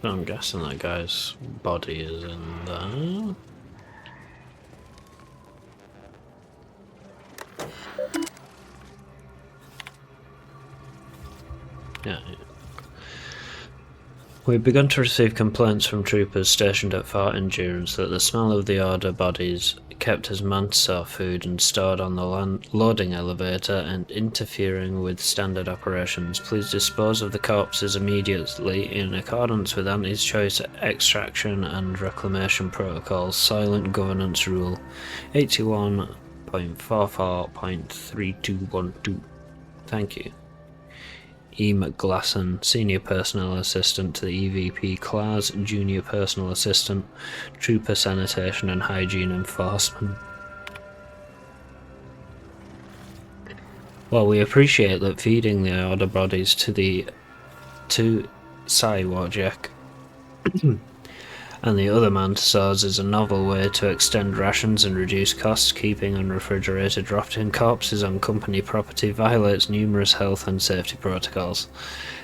I'm guessing that guy's body is in there. Yeah. We've begun to receive complaints from troopers stationed at Fort Endurance that the smell of the Order bodies kept as Mantisaur food and stored on the loading elevator and interfering with standard operations. Please dispose of the corpses immediately in accordance with Auntie's Choice extraction and reclamation protocols. Silent Governance Rule 81.44.3212. Thank you. E. McGlasson, Senior Personnel Assistant to the EVP Class, Junior Personal Assistant, Trooper Sanitation and Hygiene Enforcement. While we appreciate that feeding the Order bodies to Sai Wojciech and the other Mantisaurs is a novel way to extend rations and reduce costs, keeping unrefrigerated rotting corpses on company property violates numerous health and safety protocols.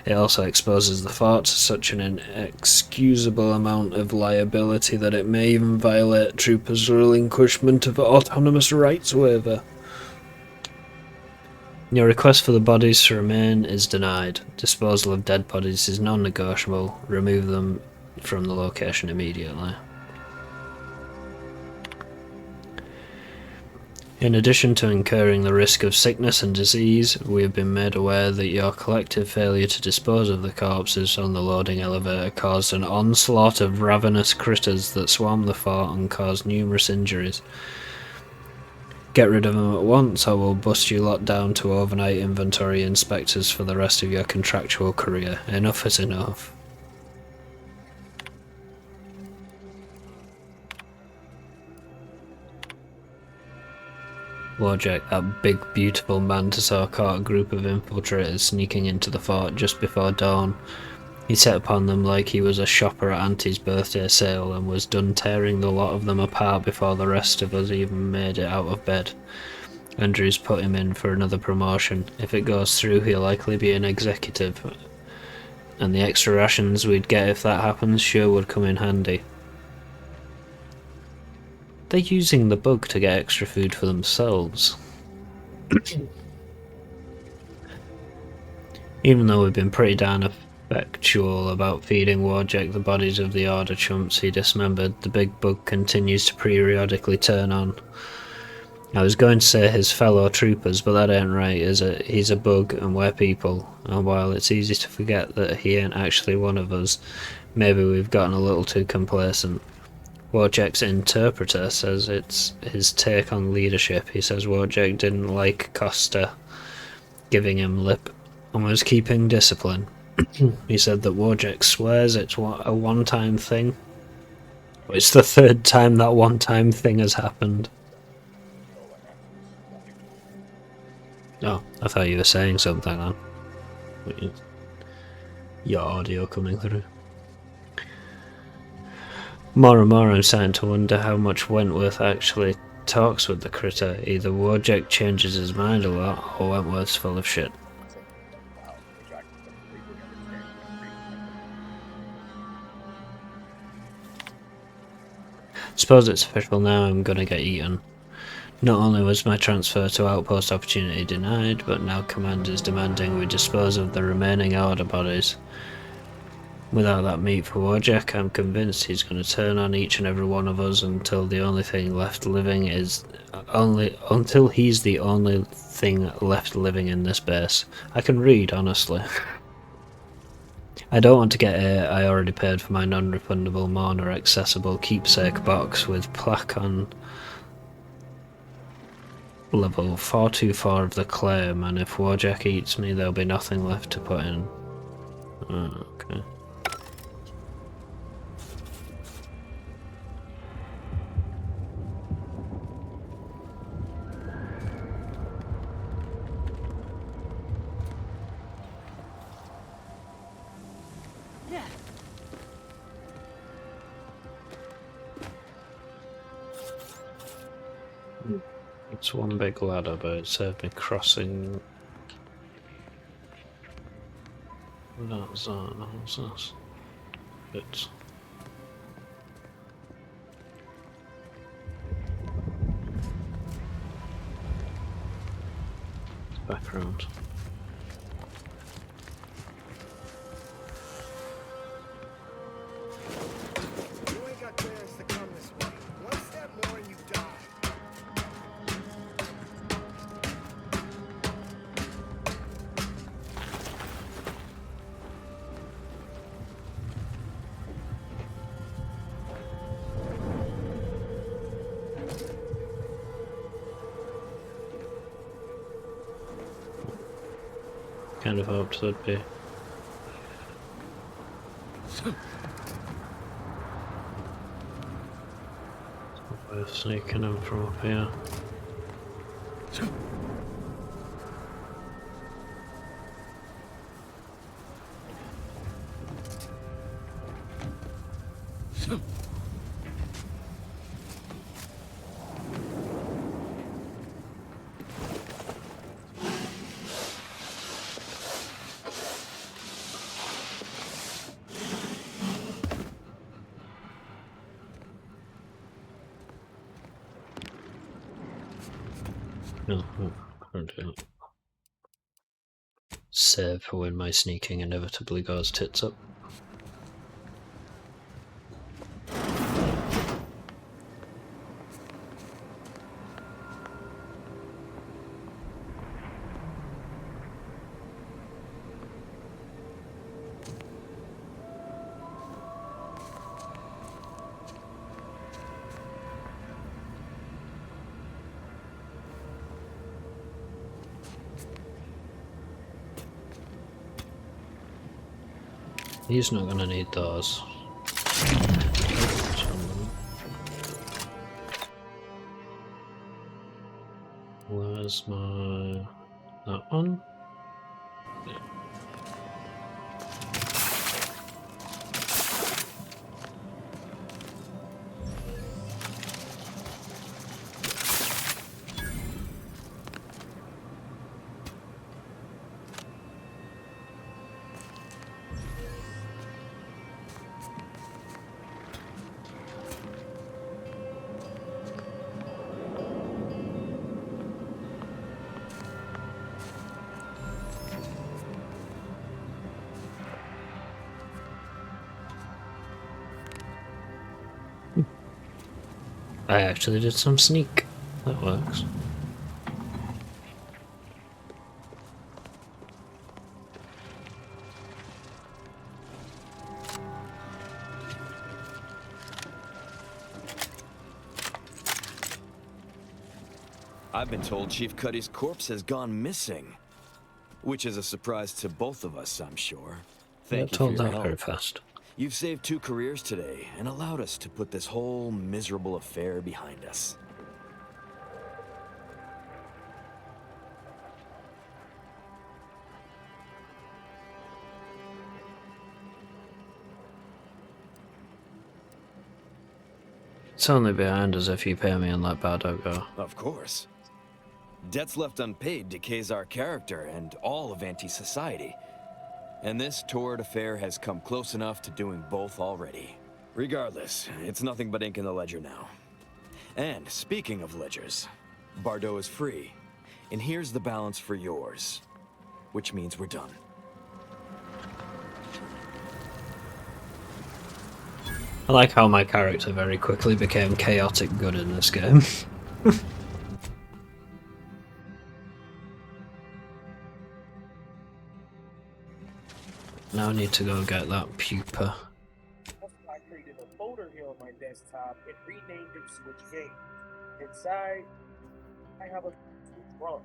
It also exposes the fort to such an inexcusable amount of liability that it may even violate troopers' relinquishment of autonomous rights waiver. Your request for the bodies to remain is denied. Disposal of dead bodies is non-negotiable. Remove them from the location immediately. In addition to incurring the risk of sickness and disease, we have been made aware that your collective failure to dispose of the corpses on the loading elevator caused an onslaught of ravenous critters that swarmed the fort and caused numerous injuries. Get rid of them at once, or we'll bust you lot down to overnight inventory inspectors for the rest of your contractual career. Enough is enough. Wojciech, that big beautiful Mantisaur, caught a group of infiltrators sneaking into the fort just before dawn. He set upon them like he was a shopper at Auntie's birthday sale and was done tearing the lot of them apart before the rest of us even made it out of bed. Andrews put him in for another promotion. If it goes through, he'll likely be an executive, and the extra rations we'd get if that happens sure would come in handy. They're using the bug to get extra food for themselves. Even though we've been pretty darn ineffectual about feeding Wojciech the bodies of the Order chumps he dismembered, the big bug continues to periodically turn on. I was going to say his fellow troopers, but that ain't right, is it? He's a bug and we're people, and while it's easy to forget that he ain't actually one of us, maybe we've gotten a little too complacent. Wojciech's interpreter says it's his take on leadership. He says Wojciech didn't like Costa giving him lip and was keeping discipline. He said that Wojciech swears it's a one-time thing. It's the third time that one-time thing has happened. Oh, I thought you were saying something then. Your audio coming through. More and more I'm starting to wonder how much Wentworth actually talks with the critter. Either Wojciech changes his mind a lot, or Wentworth's full of shit. Suppose it's official now, I'm gonna get eaten. Not only was my transfer to Outpost opportunity denied, but now Command is demanding we dispose of the remaining Order bodies. Without that meat for Wojciech, I'm convinced he's going to turn on each and every one of us until the only thing left living is until he's the only thing left living in this base. I can read, honestly. I don't want to get I already paid for my non-refundable Mourner accessible keepsake box with plaque on level 424 of the claim, and if Wojciech eats me there'll be nothing left to put in. Oh, okay. It's one big ladder, but it saved me crossing. What's this? It's background. Kind of hoped there'd be. Way of sneaking him from up here. No, can't do that. Save for when my sneaking inevitably goes tits up. He's not gonna need those. Where's my... that one? Yeah. I actually did some sneak. That works. I've been told Chief Cuddy's corpse has gone missing. Which is a surprise to both of us, I'm sure. Thank you for told your that very help. fast. You've saved 2 careers today and allowed us to put this whole miserable affair behind us. It's only behind us if you pay me and let Bardo go. Of course. Debts left unpaid decays our character and all of anti-society. And this torrid affair has come close enough to doing both already. Regardless, it's nothing but ink in the ledger now. And speaking of ledgers, Bardo is free. And here's the balance for yours. Which means we're done. I like how my character very quickly became chaotic good in this game. Now I need to go get that pupa. I created a folder here on my desktop and renamed it Switch Games. Inside, I have a Switch ROM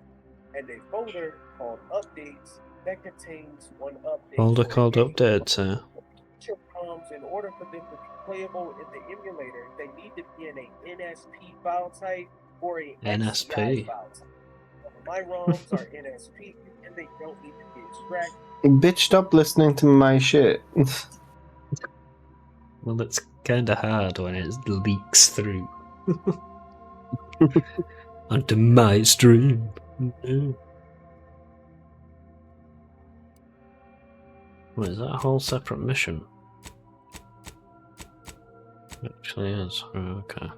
and a folder called Updates that contains one update. Folder called updates, Feature comes in order for them to be playable in the emulator. They need to be in a NSP file type or a NSP. SCI file type. My ROMs are NSP and they don't need to be extracted. Bitch, stop listening to my shit. Well, it's kinda hard when it leaks through. Onto my stream. No. Wait, is that a whole separate mission? It actually is. Oh, okay.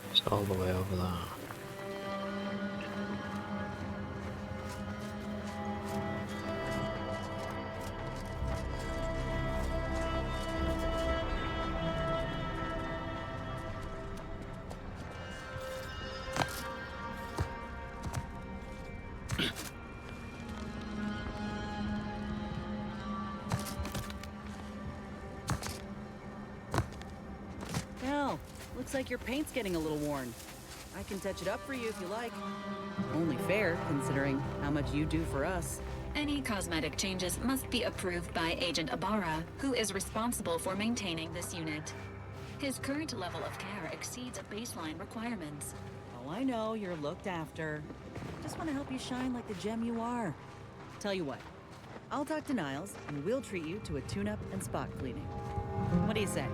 It's all the way over there. Al, looks like your paint's getting a little worn. I can touch it up for you if you like. Only fair, considering how much you do for us. Any cosmetic changes must be approved by Agent Ibarra, who is responsible for maintaining this unit. His current level of care exceeds baseline requirements. Oh, I know, you're looked after. Just want to help you shine like the gem you are. Tell you what, I'll talk to Niles, and we'll treat you to a tune-up and spot cleaning. What do you say?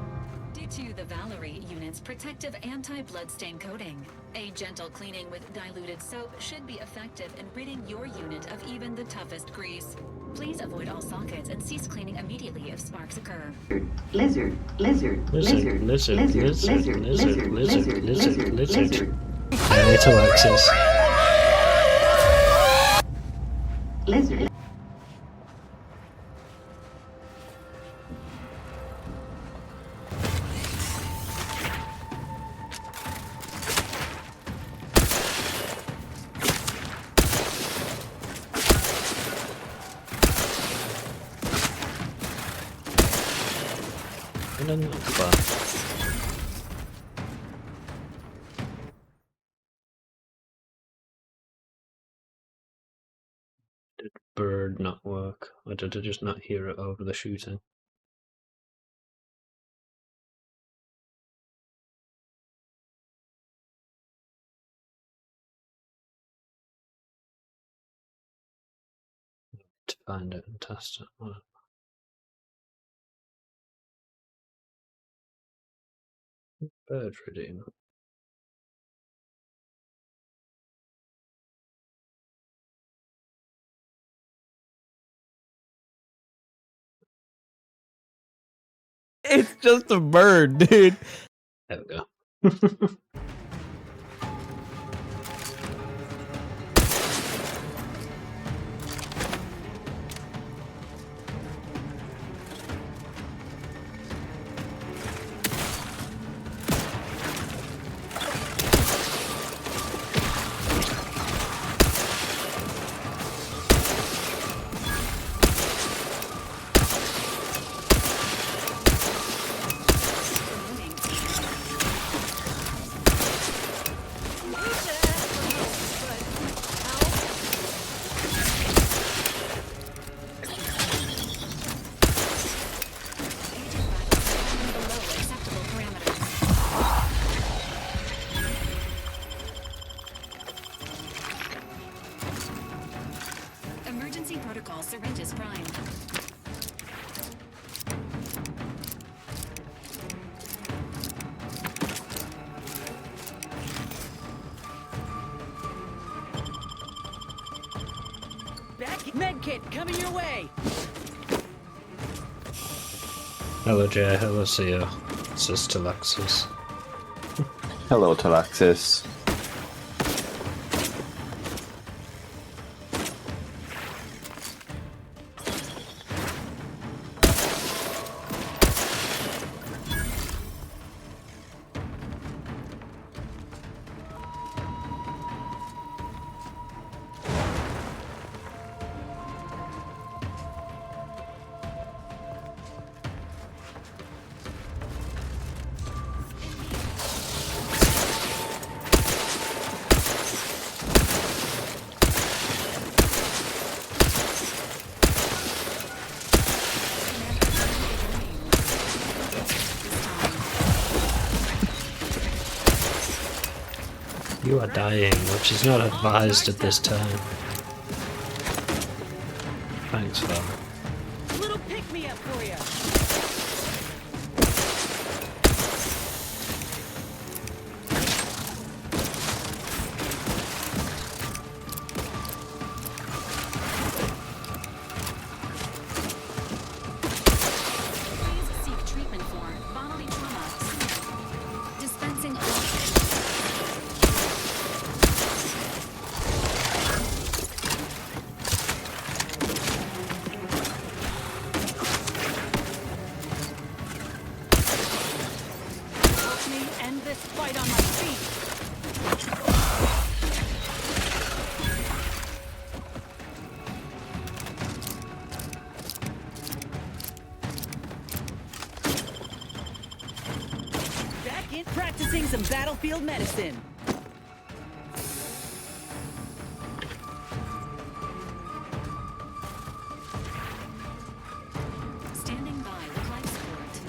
Due to the Valerie unit's protective anti-bloodstain coating, a gentle cleaning with diluted soap should be effective in ridding your unit of even the toughest grease. Please avoid all sockets and cease cleaning immediately if sparks occur. Lizard, lizard, lizard, lizard, lizard, lizard, lizard, lizard, lizard. Hey, it's Alexis. Lizard. Did bird not work? Or did I just not hear it over the shooting? To find it and test it. What? Bird redeem. It's just a bird, dude. There we go. Emergency protocol syringes primed. Medkit coming your way. Hello, Jay. Hello, Sia. This is Talaxis. Hello, Talaxis. You are dying, which is not advised at this time. Thanks, Val. Little pick me up for you. Please seek treatment for bodily trauma. Dispensing. Help me end this fight on my feet. Back in practicing some battlefield medicine. Standing by with life support.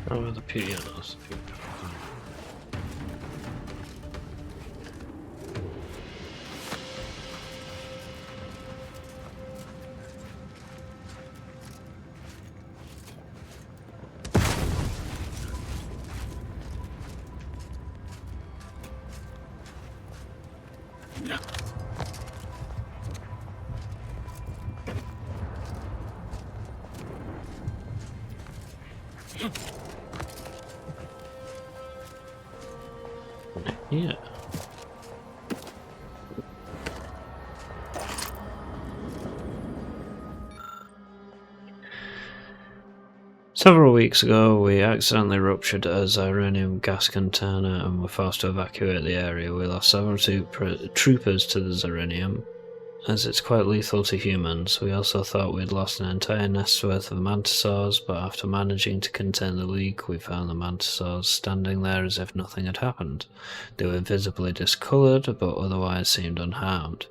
Oh, the pianos. Yeah. Several weeks ago, we accidentally ruptured a Zironium gas container and were forced to evacuate the area. We lost several troopers to the Zironium, as it's quite lethal to humans. We also thought we'd lost an entire nest's worth of mantisaurs, but after managing to contain the leak, we found the mantisaurs standing there as if nothing had happened. They were visibly discoloured, but otherwise seemed unharmed.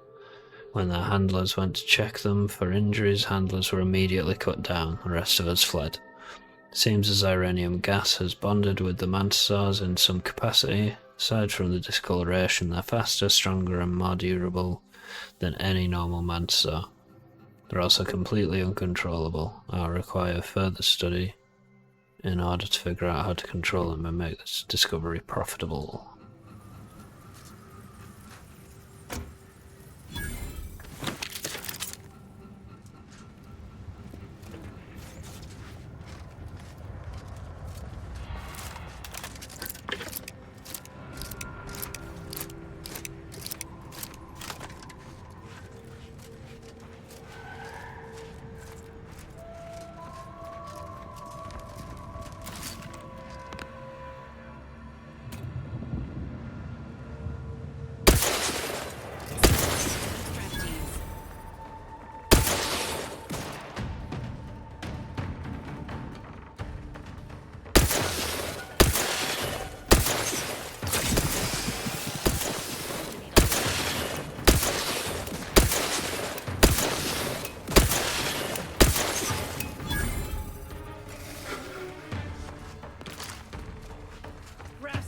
When their handlers went to check them for injuries, handlers were immediately cut down. The rest of us fled. Seems as iranium gas has bonded with the mantisaurs in some capacity. Aside from the discoloration, they're faster, stronger, and more durable than any normal mantisaur. They're also completely uncontrollable. I'll require further study in order to figure out how to control them and make this discovery profitable.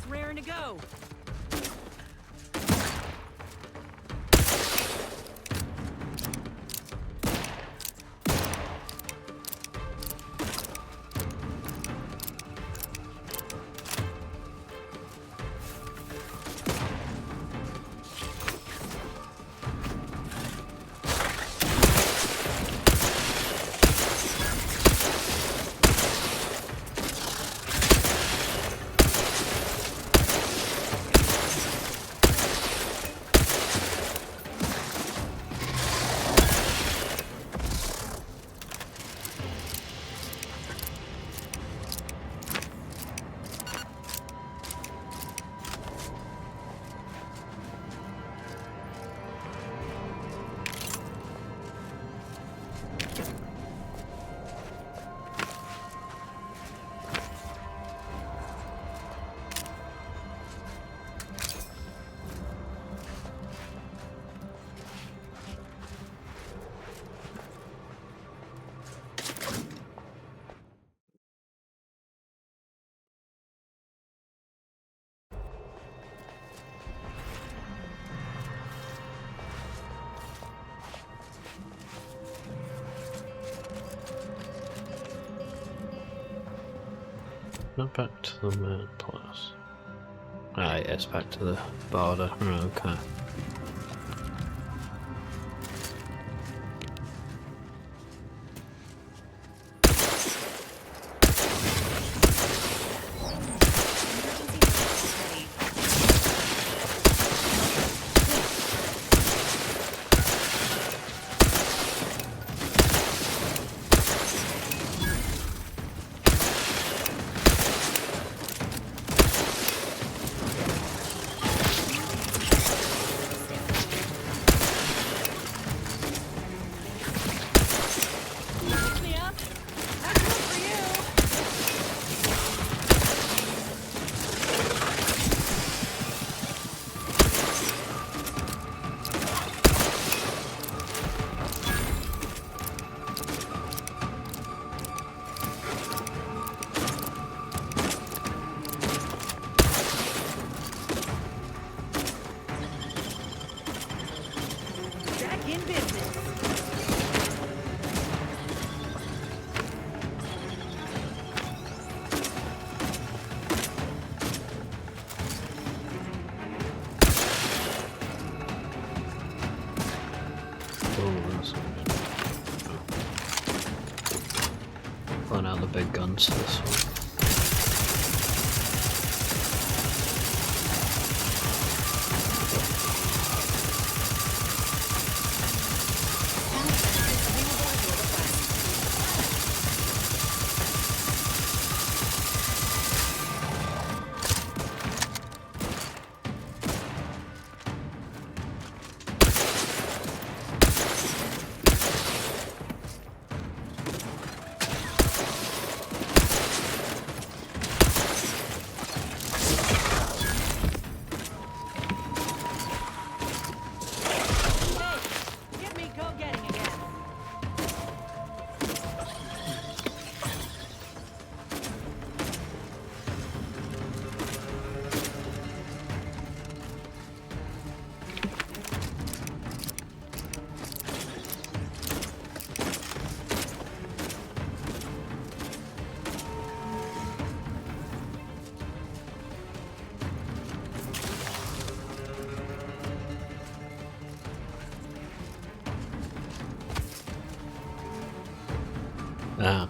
raring to go. Not back to the main place. Ah, yes, back to the border. Okay. Pulling out the big guns for this one. Ah.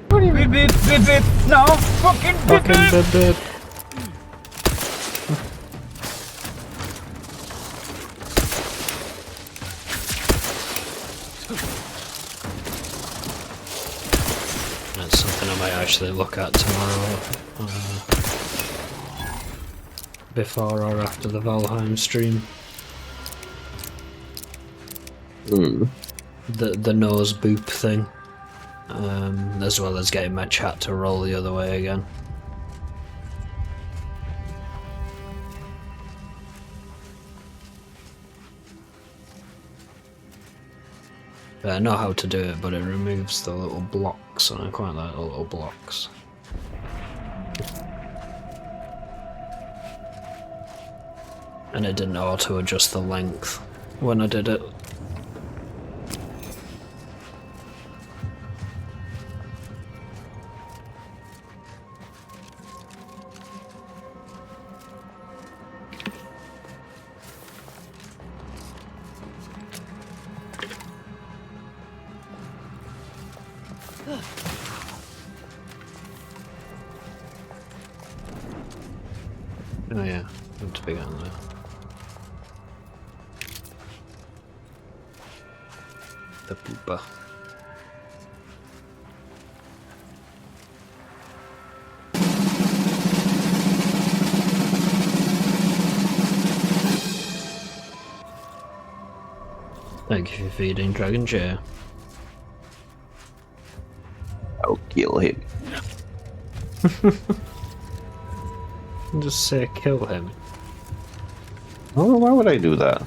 Beep, beep, beep, beep. No, fucking beep, beep. Beep. That's something I might actually look at tomorrow. Before or after the Valheim stream. The nose boop thing. As well as getting my chat to roll the other way again. I know how to do it, but it removes the little blocks, and I quite like the little blocks. And it didn't auto adjust the length when I did it. Oh yeah, need to be on there. The pooper. Thank you for feeding Dragon Chair. I'll kill him. Just say kill him. Oh, why would I do that?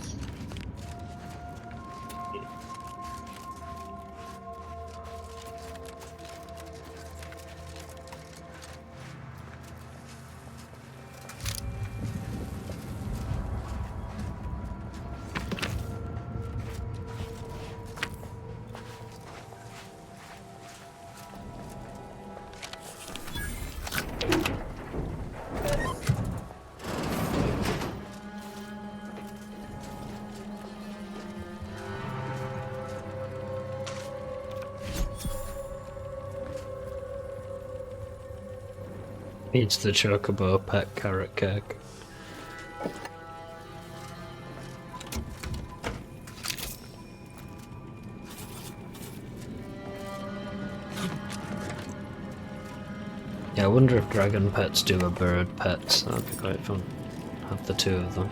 Eats the chocobo pet carrot cake. Yeah, I wonder if dragon pets do a bird pets. That'd be quite fun. Have the two of them.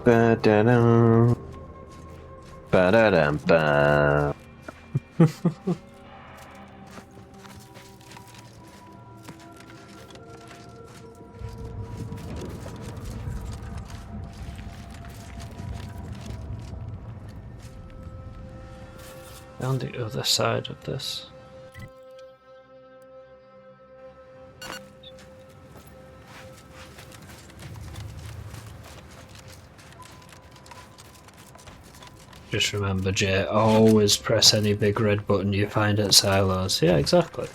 Ba-da-dum. Ba-da-dum-ba. On the other side of this. Just remember, Jay, always press any big red button you find at silos. Yeah, exactly.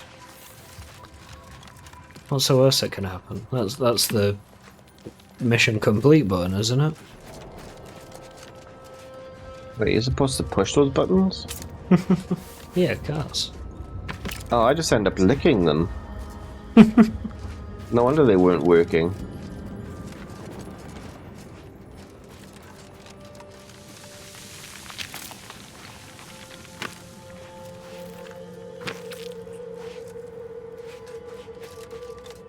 What's the worst that can happen? That's the mission complete button, isn't it? Wait, you're supposed to push those buttons? Yeah, of course. Oh, I just end up licking them. No wonder they weren't working.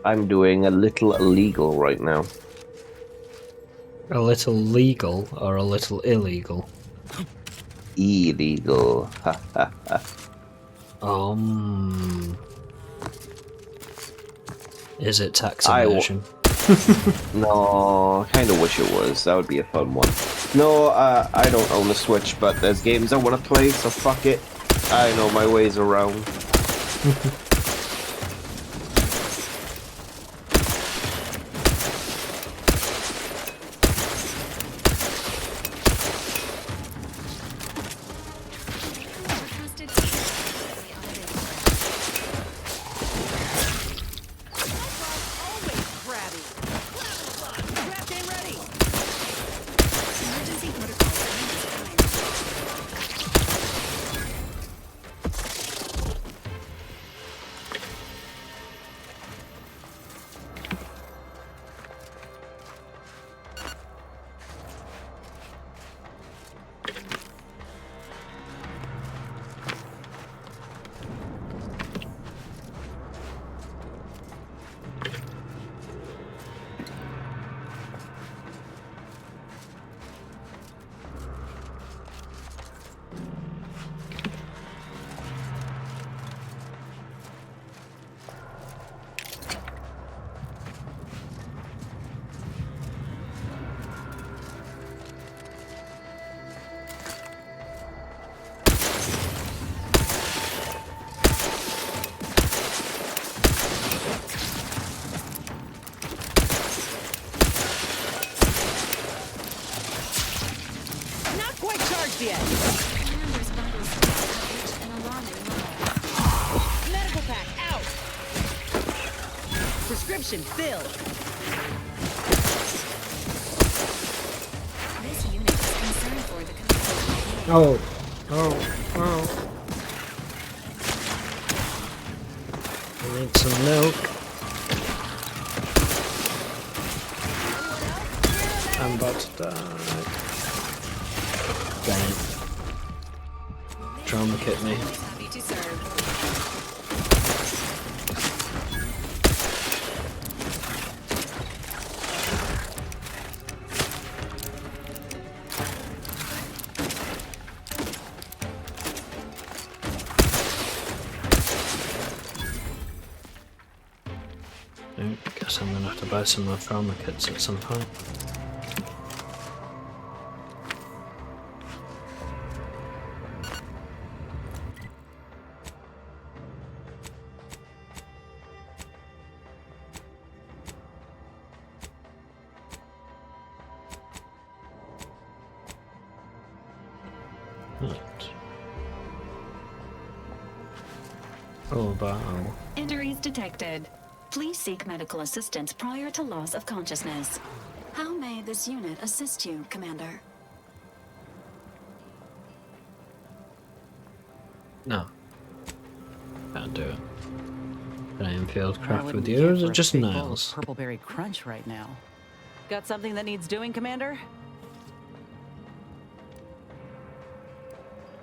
I'm doing a little illegal right now. A little legal or a little illegal? Illegal. Ha ha ha. Is it tax evasion? No, I kind of wish it was. That would be a fun one. No, I don't own a Switch, but there's games I want to play, so fuck it. I know my ways around. Prescription filled. This unit is concerned for the community. Oh. I need some milk. I'm about to die. Dang it. Trauma kit me. Happy to serve. I guess I'm gonna have to buy some more trauma kits at some point. Oh, wow. Injuries detected. Please seek medical assistance prior to loss of consciousness. How may this unit assist you, Commander? No. Can't do it. Can I infield I craft wouldn't with care you, or is for it a just big bowl of Niles? Purpleberry Crunch right now. Got something that needs doing, Commander?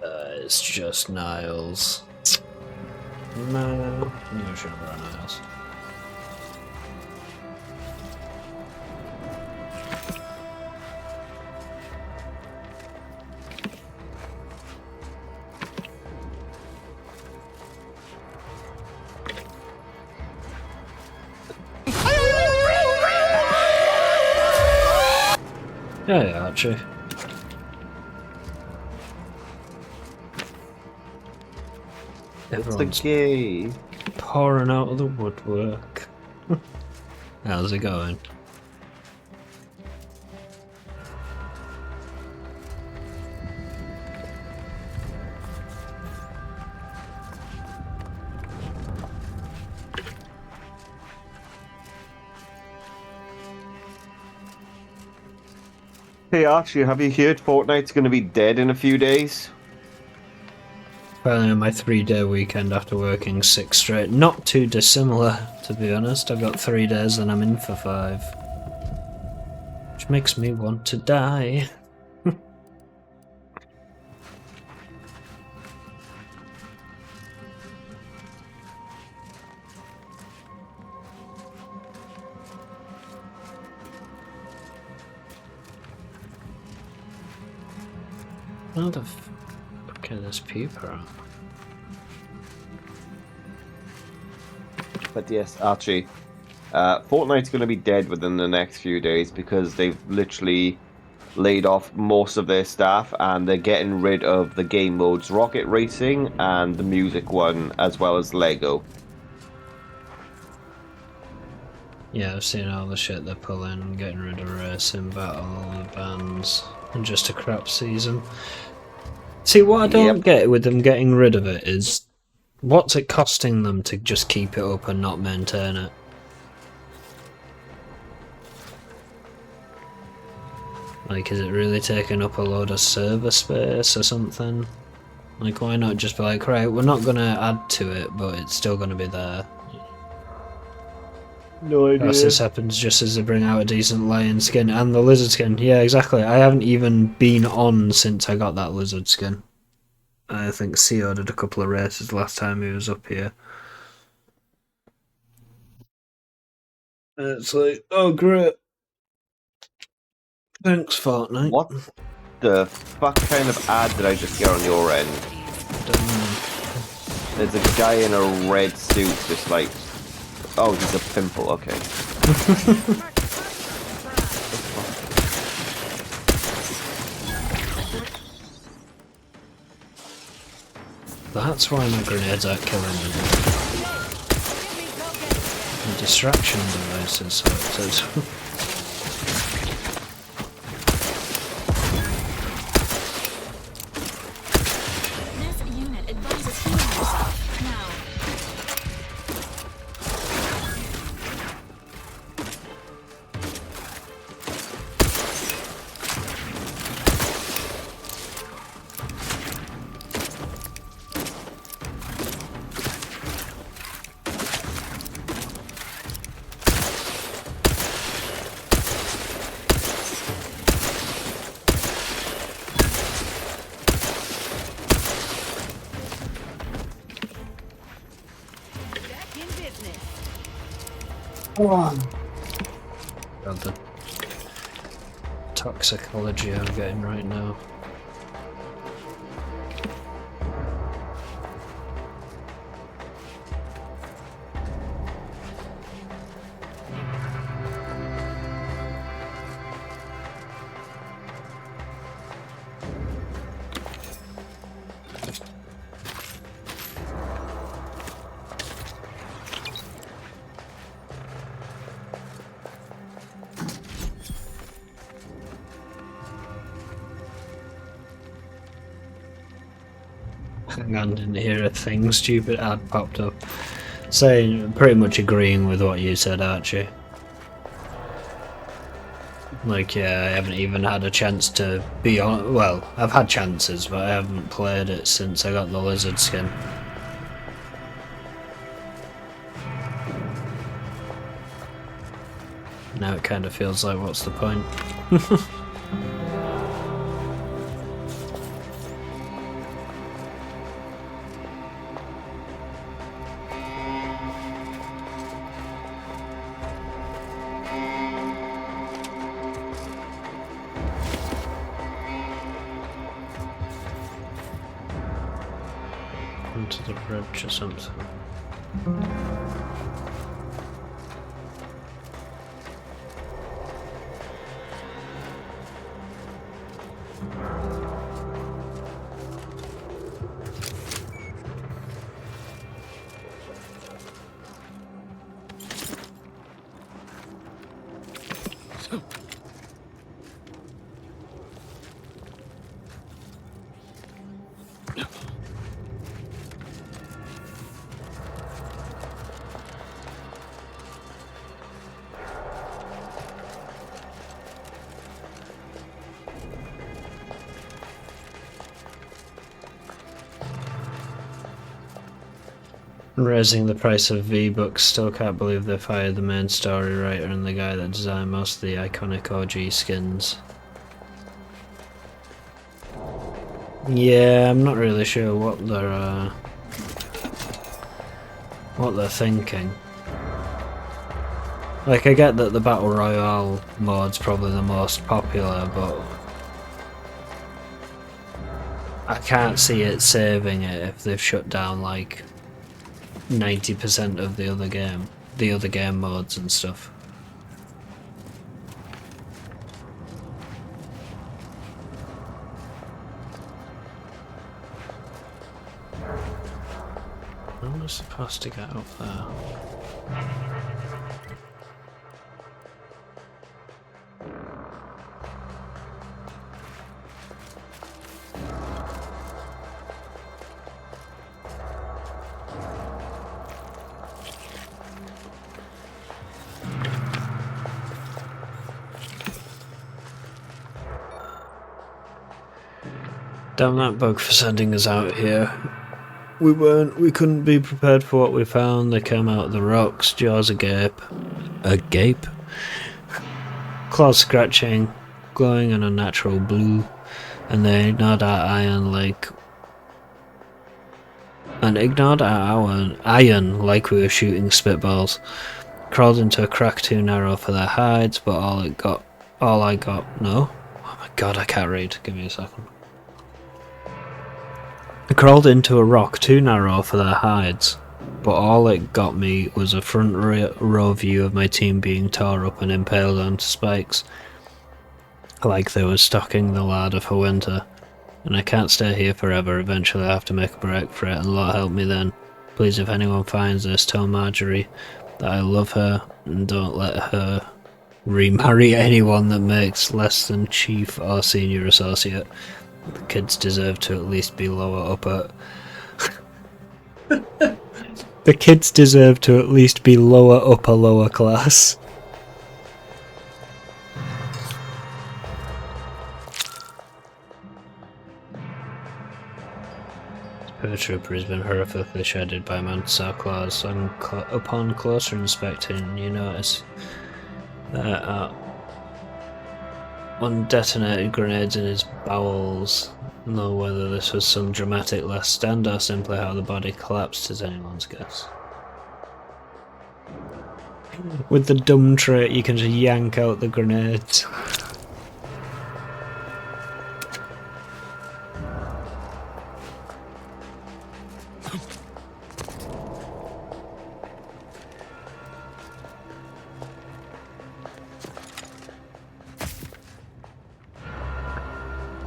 It's just Niles. No, you should have run Niles. Yeah, Archie. Everyone's gay. pouring out of the woodwork. How's it going? Hey Archie, have you heard Fortnite's going to be dead in a few days? Finally on my 3-day weekend after working 6 straight. Not too dissimilar, to be honest. I've got 3 days and I'm in for 5. Which makes me want to die. How the fuck is this peeper? But yes, Archie, Fortnite's going to be dead within the next few days because they've literally laid off most of their staff and they're getting rid of the game modes Rocket Racing and the music one, as well as Lego. Yeah, I've seen all the shit they're pulling, getting rid of racing, battle, the bands, and just a crap season. See, what I don't get with them getting rid of it is, what's it costing them to just keep it up and not maintain it? Like, is it really taking up a load of server space or something? Like, why not just be like, right, we're not gonna add to it, but it's still gonna be there. No idea. This happens just as they bring out a decent lion skin and the lizard skin. Yeah, exactly. I haven't even been on since I got that lizard skin. I think CO did a couple of races last time he was up here. And it's like, oh great. Thanks, Fortnite. What the fuck kind of ad did I just get on your end? Don't know. There's a guy in a red suit just like... Oh, he's a pimple, okay. That's why my grenades aren't killing me. The distraction devices, so it says. This unit advises healing yourself now. God, the toxicology I'm getting right now. Hang on, didn't hear a thing. Stupid ad popped up. Saying, pretty much agreeing with what you said, Archie. Like, yeah, I haven't even had a chance to be on. Well, I've had chances, but I haven't played it since I got the lizard skin. Now it kind of feels like, what's the point? Onto the bridge or something. Raising the price of V-Bucks, still can't believe they fired the main story writer and the guy that designed most of the iconic OG skins. Yeah, I'm not really sure what they're thinking. Like, I get that the Battle Royale mode's probably the most popular, but I can't see it saving it if they've shut down like 90% of the other game modes and stuff. How am I supposed to get up there? Damn that bug for sending us out here. We couldn't be prepared for what we found. They came out of the rocks, jaws agape. Agape? Claws scratching, glowing an unnatural blue, and they ignored our iron like... And ignored our iron like we were shooting spitballs. Crawled into a crack too narrow for their hides, but all I got... No? Oh my god, I can't read. Give me a second. I crawled into a rock too narrow for their hides, but all it got me was a front row view of my team being tore up and impaled onto spikes, like they were stocking the larder for winter. And I can't stay here forever, eventually I have to make a break for it, and Lord help me then. Please, if anyone finds this, tell Marjorie that I love her, and don't let her remarry anyone that makes less than chief or senior associate. The kids deserve to at least be lower upper. The kids deserve to at least be lower class. The trooper has been horrifically shredded by Mantisaur claws. Upon closer inspection, you notice that undetonated grenades in his bowels. Though whether this was some dramatic last stand or simply how the body collapsed is anyone's guess. With the dumb trait, you can just yank out the grenades.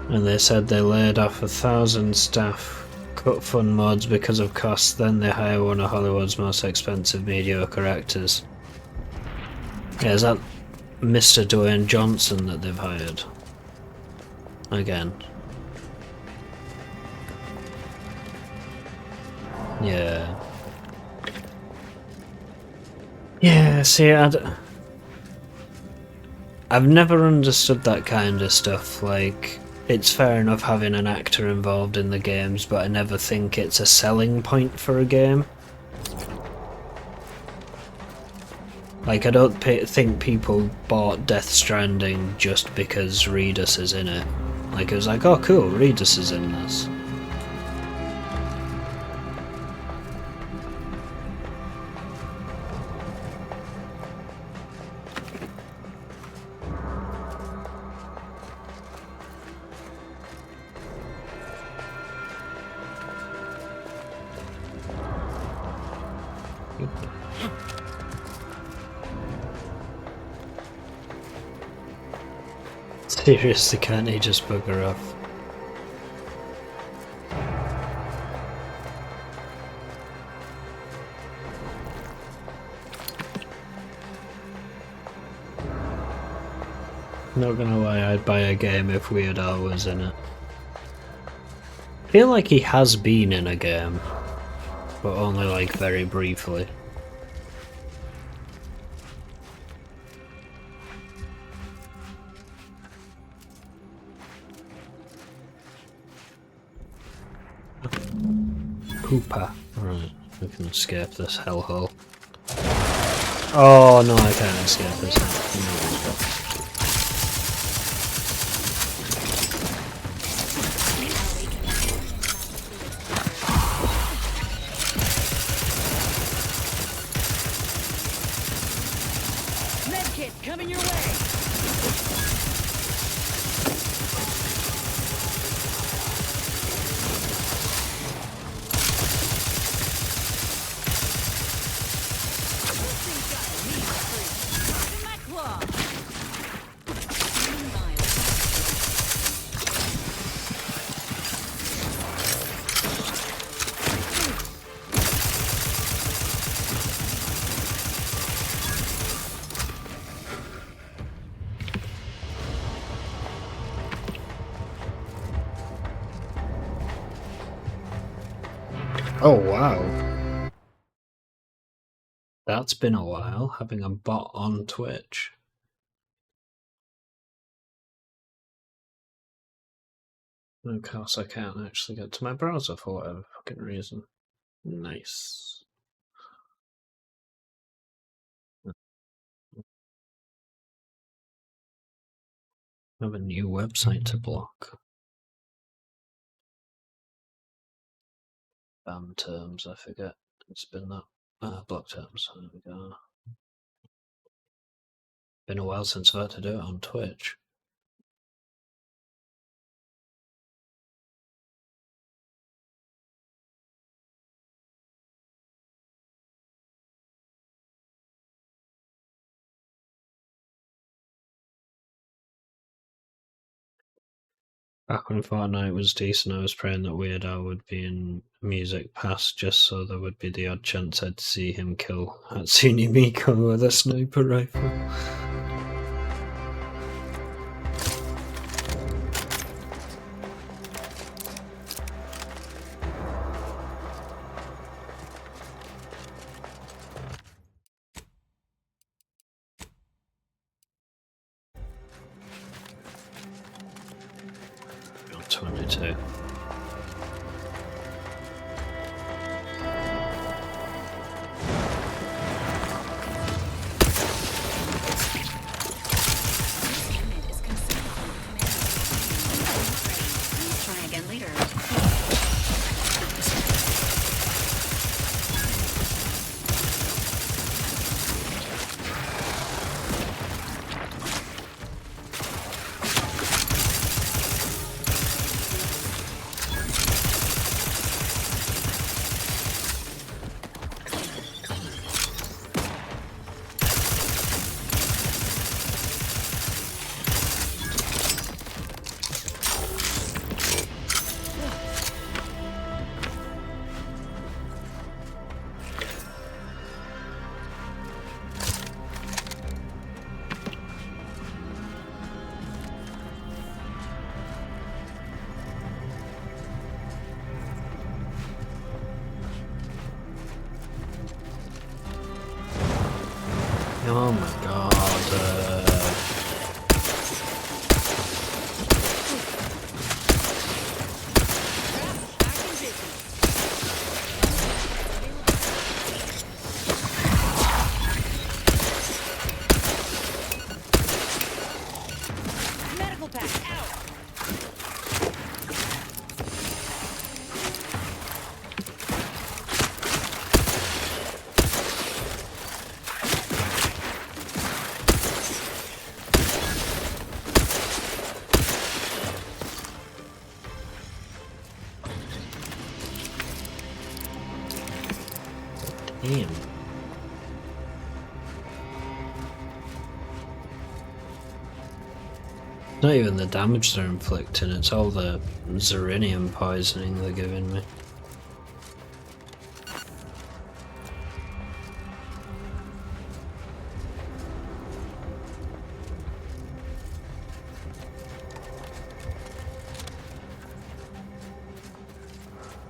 And they said they laid off 1,000 staff, cut fun mods because of costs, then they hire one of Hollywood's most expensive mediocre actors. Yeah, is that Mr. Dwayne Johnson that they've hired? Again. Yeah. Yeah, see, I've never understood that kind of stuff, like... It's fair enough having an actor involved in the games, but I never think it's a selling point for a game. Like, I don't think people bought Death Stranding just because Redus is in it. Like, it was like, oh cool, Redus is in this. Seriously, can't he just bugger off? Not gonna lie, I'd buy a game if Weird Al was in it. I feel like he has been in a game, but only like very briefly. Hooper. Right, we can escape this hellhole. Oh no, I can't escape this. Medkit coming your way. Oh wow. That's been a while, having a bot on Twitch. Of course I can't actually get to my browser for whatever fucking reason. Nice. I have a new website to block. Ban terms, I forget. It's been that. Block terms, there we go. Been a while since I've had to do it on Twitch. Back when Fortnite was decent, I was praying that Weird Al would be in Music Pass just so there would be the odd chance I'd see him kill Hatsune Miku with a sniper rifle. Got 22. Try again later. Oh my god. Medical pack out. Damn. Not even the damage they're inflicting, it's all the Zerinium poisoning they're giving me.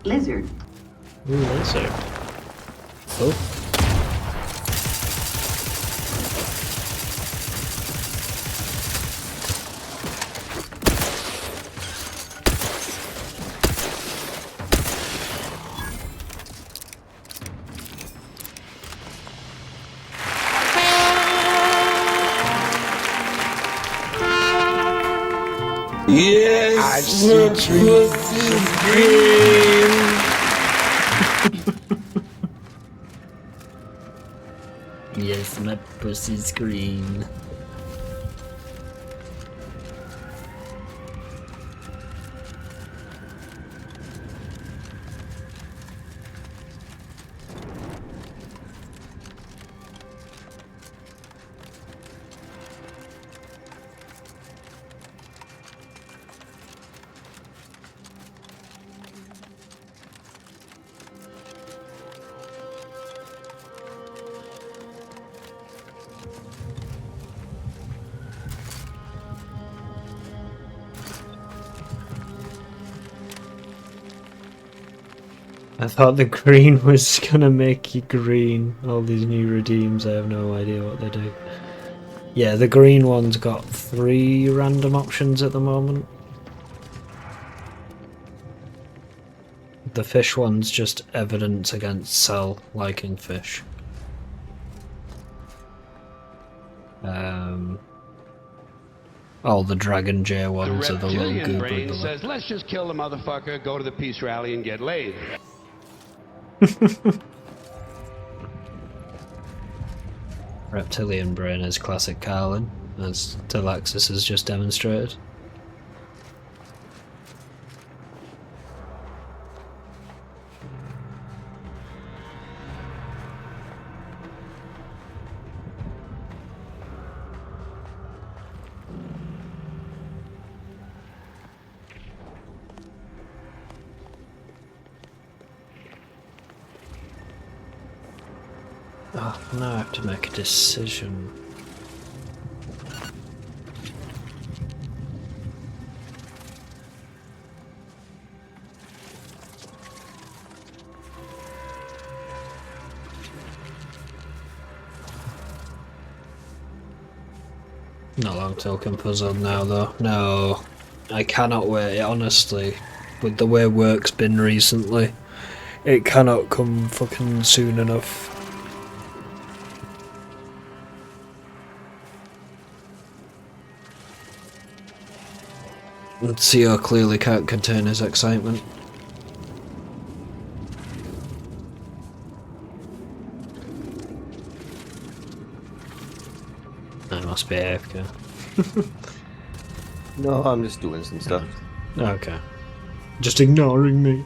lizard. Ooh, lizard. Oh. Yes, I see green. Yes, my pussy's green. I thought the green was gonna make you green. All these new redeems, I have no idea what they do. Yeah, the green one's got 3 random options at the moment. The fish one's just evidence against Cell liking fish. All the Dragon J ones are the little Reptilian goober. brain says, let's just kill the motherfucker, go to the peace rally, and get laid. Reptilian brain is classic Carlin, as Delaxis has just demonstrated. Oh, now I have to make a decision. Not long till I'm puzzled now though. No, I cannot wait, honestly. With the way work's been recently, it cannot come fucking soon enough. And CO clearly can't contain his excitement. I must be AFK. No, I'm just doing some stuff. Okay. Just ignoring me.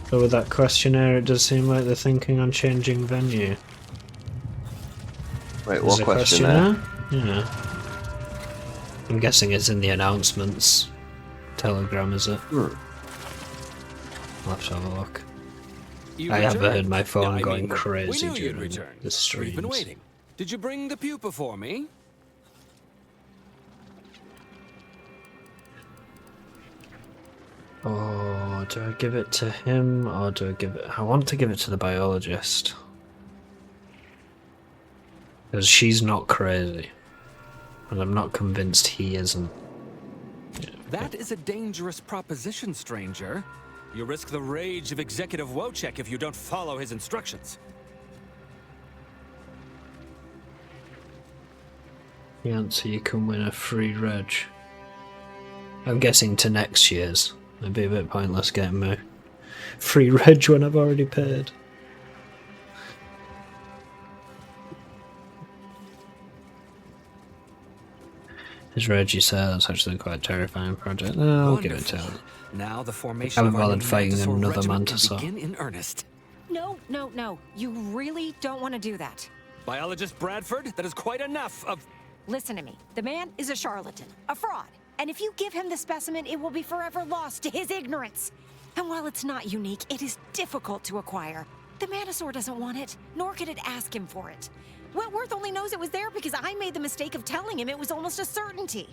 So with that questionnaire, it does seem like they're thinking on changing venue. Wait, Is what a questionnaire? Yeah. I'm guessing it's in the announcements. Telegram, is it? I'll have to have a look. I have heard my phone going crazy during the streams. We've been waiting. Did you bring the pupa for me? Oh, do I give it to him or do I give it... I want to give it to the biologist. Because she's not crazy. And I'm not convinced he isn't. That is a dangerous proposition, stranger. You risk the rage of Executive Wojciech if you don't follow his instructions. The answer, you can win a free reg. I'm guessing to next year's. It'd be a bit pointless getting me free reg when I've already paid. His reg, you say, that's actually quite a terrifying project. No, I'll give it to him. Now the I formation haven't of our bothered new fighting Mantisaur another regiment can Mantisaur. begin in earnest. No. You really don't want to do that. Biologist Bradford, that is quite enough of... Listen to me. The man is a charlatan, a fraud. And if you give him the specimen, it will be forever lost to his ignorance. And while it's not unique, it is difficult to acquire. The Mantisaur doesn't want it, nor could it ask him for it. Wentworth only knows it was there because I made the mistake of telling him it was almost a certainty.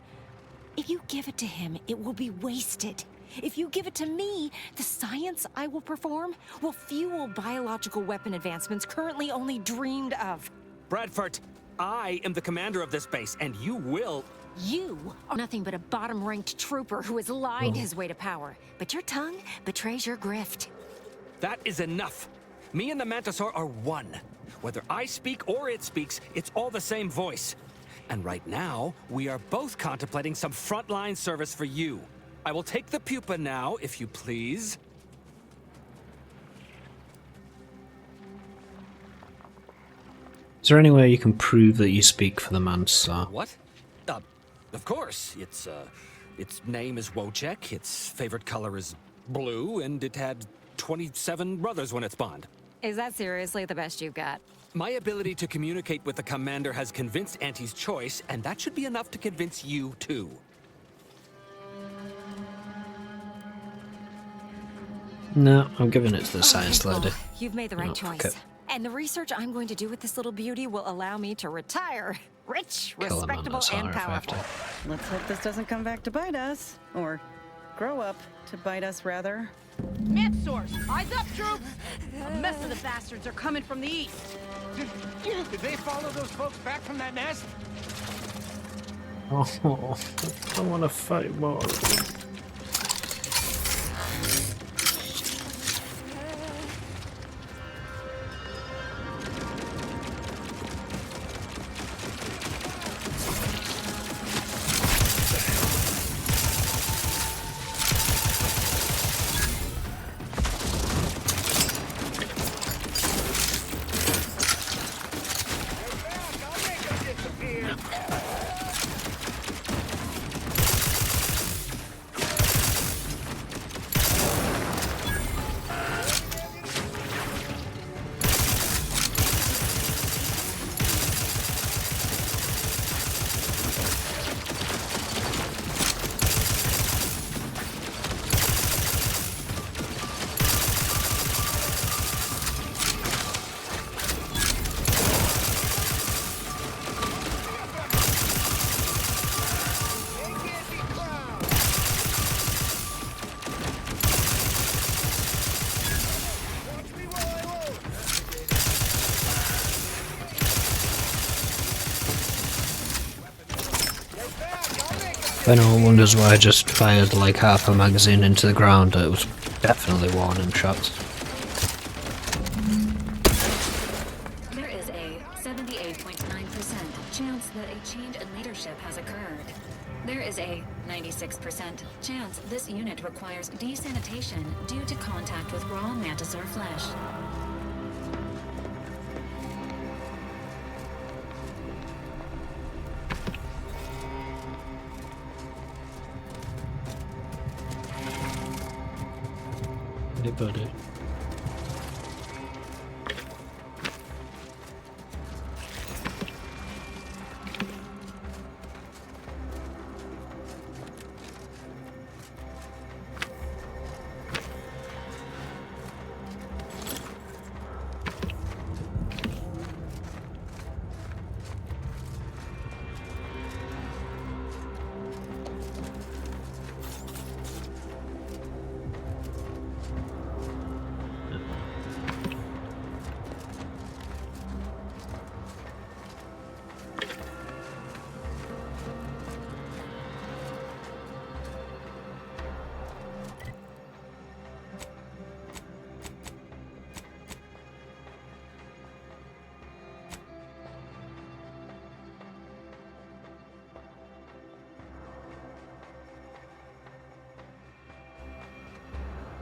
If you give it to him, it will be wasted. If you give it to me, the science I will perform will fuel biological weapon advancements currently only dreamed of. Bradford, I am the commander of this base, and you will... You are nothing but a bottom-ranked trooper who has lied his way to power. But your tongue betrays your grift. That is enough. Me and the Mantisaur are one. Whether I speak or it speaks, it's all the same voice. And right now, we are both contemplating some frontline service for you. I will take the pupa now, if you please. Is there any way you can prove that you speak for the Mantisaur? What? Of course. Its name is Wojciech, its favorite color is blue, and it had 27 brothers when it spawned. Is that seriously the best you've got? My ability to communicate with the commander has convinced Auntie's choice, and that should be enough to convince you, too. No, I'm giving it to the science lady. You've made the right choice. Okay. And the research I'm going to do with this little beauty will allow me to retire. Rich, Kill him on respectable, this and horror if I have powerful. to. Let's hope this doesn't come back to bite us. Or grow up to bite us, rather. Mid source, eyes up, troops! A mess of the bastards are coming from the east. Did they follow those folks back from that nest? Oh, I want to fight more. If anyone wonders why I just fired like half a magazine into the ground, it was definitely warning shots. There is a 78.9% chance that a change in leadership has occurred. There is a 96% chance this unit requires desanitation due to contact with raw Mantisaur flesh. Anybody?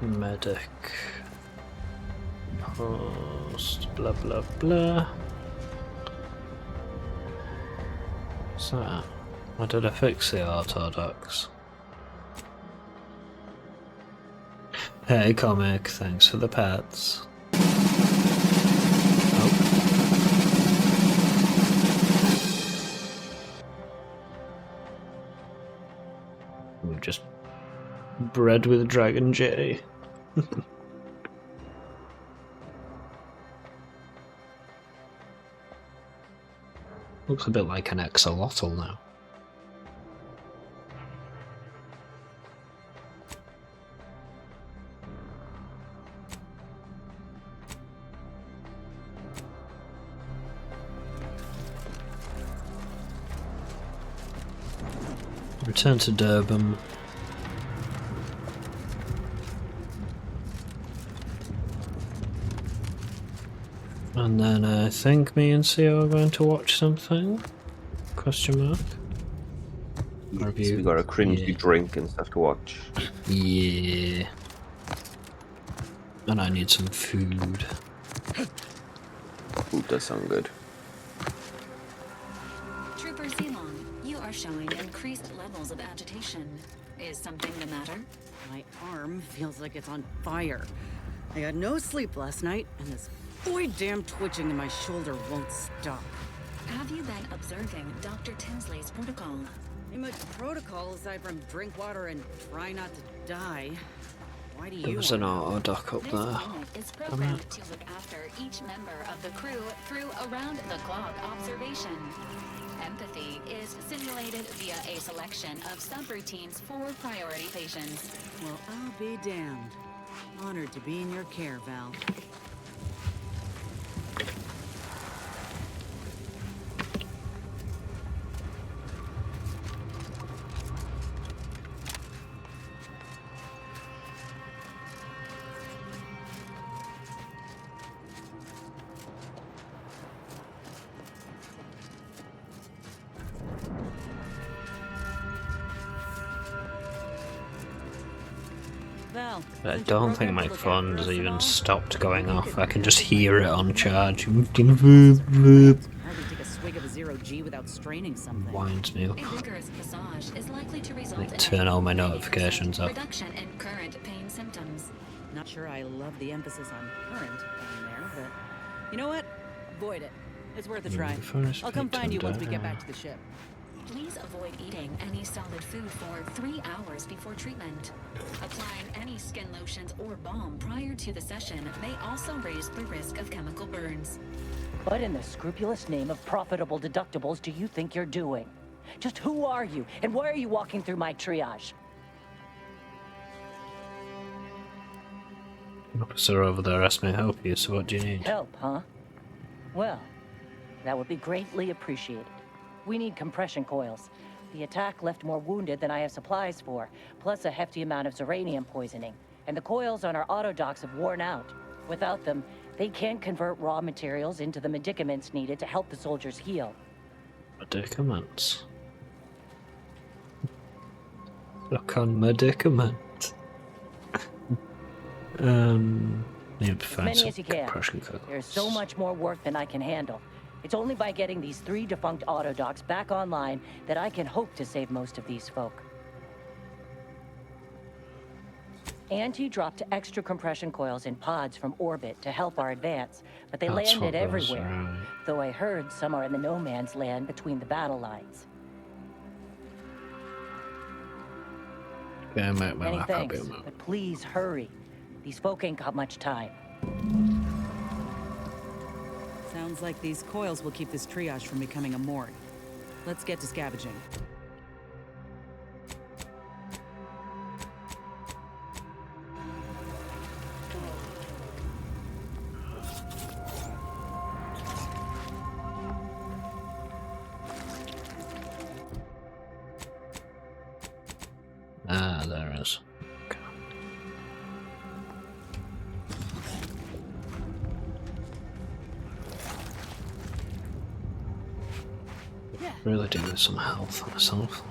Medic. Post. Blah blah blah. What's that? Why did I fix the auto docks? Hey comic, thanks for the pets. We've just bred with Dragon J. Looks a bit like an axolotl now. Return to Durban. And then I think me and Theo are going to watch something? Question mark? Yes, we got a cringy drink and stuff to watch. Yeah. And I need some food. Food does sound good. Trooper Zilong, you are showing increased levels of agitation. Is something the matter? My arm feels like it's on fire. I got no sleep last night, and this damn twitching in my shoulder won't stop. Have you been observing Dr. Tinsley's protocol? Ain't much protocol aside from drink water and try not to die. Why do There you was an auto dock up This there. unit is programmed to look after each member of the crew through around-the-clock observation. Empathy is simulated via a selection of subroutines for priority patients. Well, I'll be damned. Honored to be in your care, Val. I don't think my phone's even stopped going off. I can just hear it on charge. Winds Take a swig of a 0G without straining something. me up. A vigorous massage is likely to result Like, in turn all my a notifications up. reduction in current pain symptoms. Not sure I love the emphasis on current in there, but you know what? Avoid it. It's worth a try. I'll come find you once we get back to the ship. Please avoid eating any solid food for 3 hours before treatment. Applying any skin lotions or balm prior to the session may also raise the risk of chemical burns. What in the scrupulous name of profitable deductibles do you think you're doing? Just who are you, and why are you walking through my triage? Officer over there asked me to help you, so what do you need? Help, huh? Well, that would be greatly appreciated. We need compression coils. The attack left more wounded than I have supplies for, plus a hefty amount of zeranium poisoning. And the coils on our auto docks have worn out. Without them, they can't convert raw materials into the medicaments needed to help the soldiers heal. Medicaments. Look on medicament. Need to As find many some as you can. compression coils. There's so much more work than I can handle. It's only by getting these 3 defunct auto docks back online that I can hope to save most of these folk. Auntie dropped extra compression coils in pods from orbit to help our advance, but they That's landed what those everywhere. are. Though I heard some are in the no man's land between the battle lines. Yeah, make my Many life thanks, happy. but please hurry. These folk ain't got much time. Sounds like these coils will keep this triage from becoming a morgue. Let's get to scavenging. Ah, there it is. Really do with some health myself.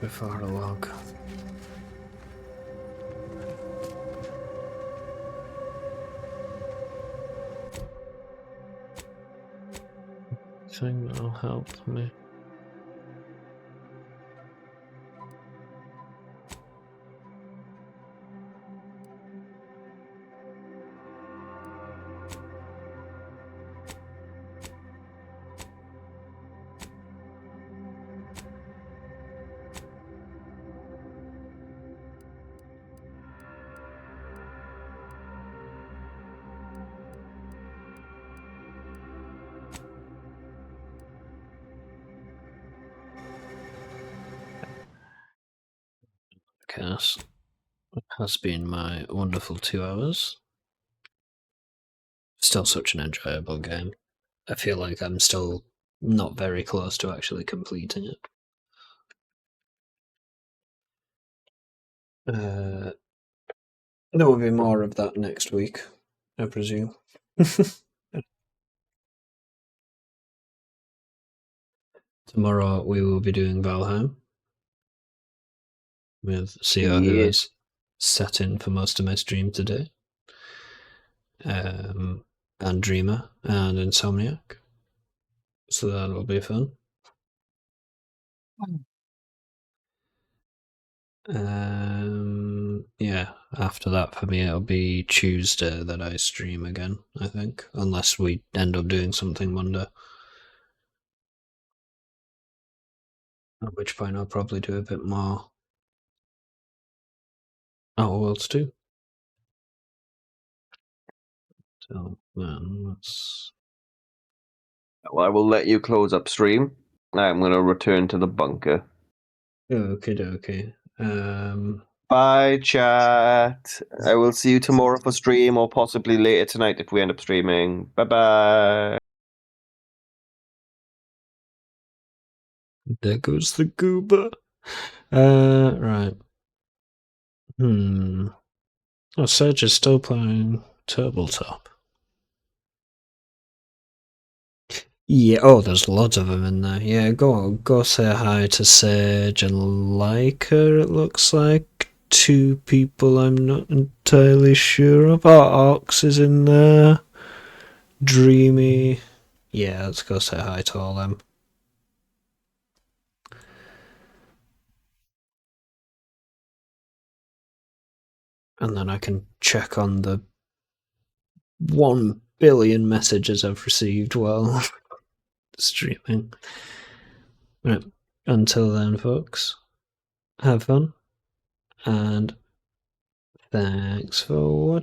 Before a log. Thing that'll help me. Yes, it has been my wonderful 2 hours. Still such an enjoyable game. I feel like I'm still not very close to actually completing it. There will be more of that next week, I presume. Tomorrow we will be doing Valheim with CO, who is set in for most of my stream today. And Dreamer and Insomniac. So that'll be fun. Yeah, after that for me it'll be Tuesday that I stream again, I think. Unless we end up doing something Monday. At which point I'll probably do a bit more Outer Worlds 2. So then let's... Well, I will let you close up stream. I'm going to return to the bunker. Okie dokie. Bye, chat. I will see you tomorrow for stream, or possibly later tonight if we end up streaming. Bye-bye. There goes the goober. Right. Oh, Serge is still playing Tabletop. Yeah, oh, there's loads of them in there. Yeah, go say hi to Sage and Leica, it looks like. 2 people I'm not entirely sure of. Oh, Ox is in there. Dreamy. Yeah, let's go say hi to all them. And then I can check on the 1 billion messages I've received while streaming. Right. Until then, folks, have fun. And thanks for watching.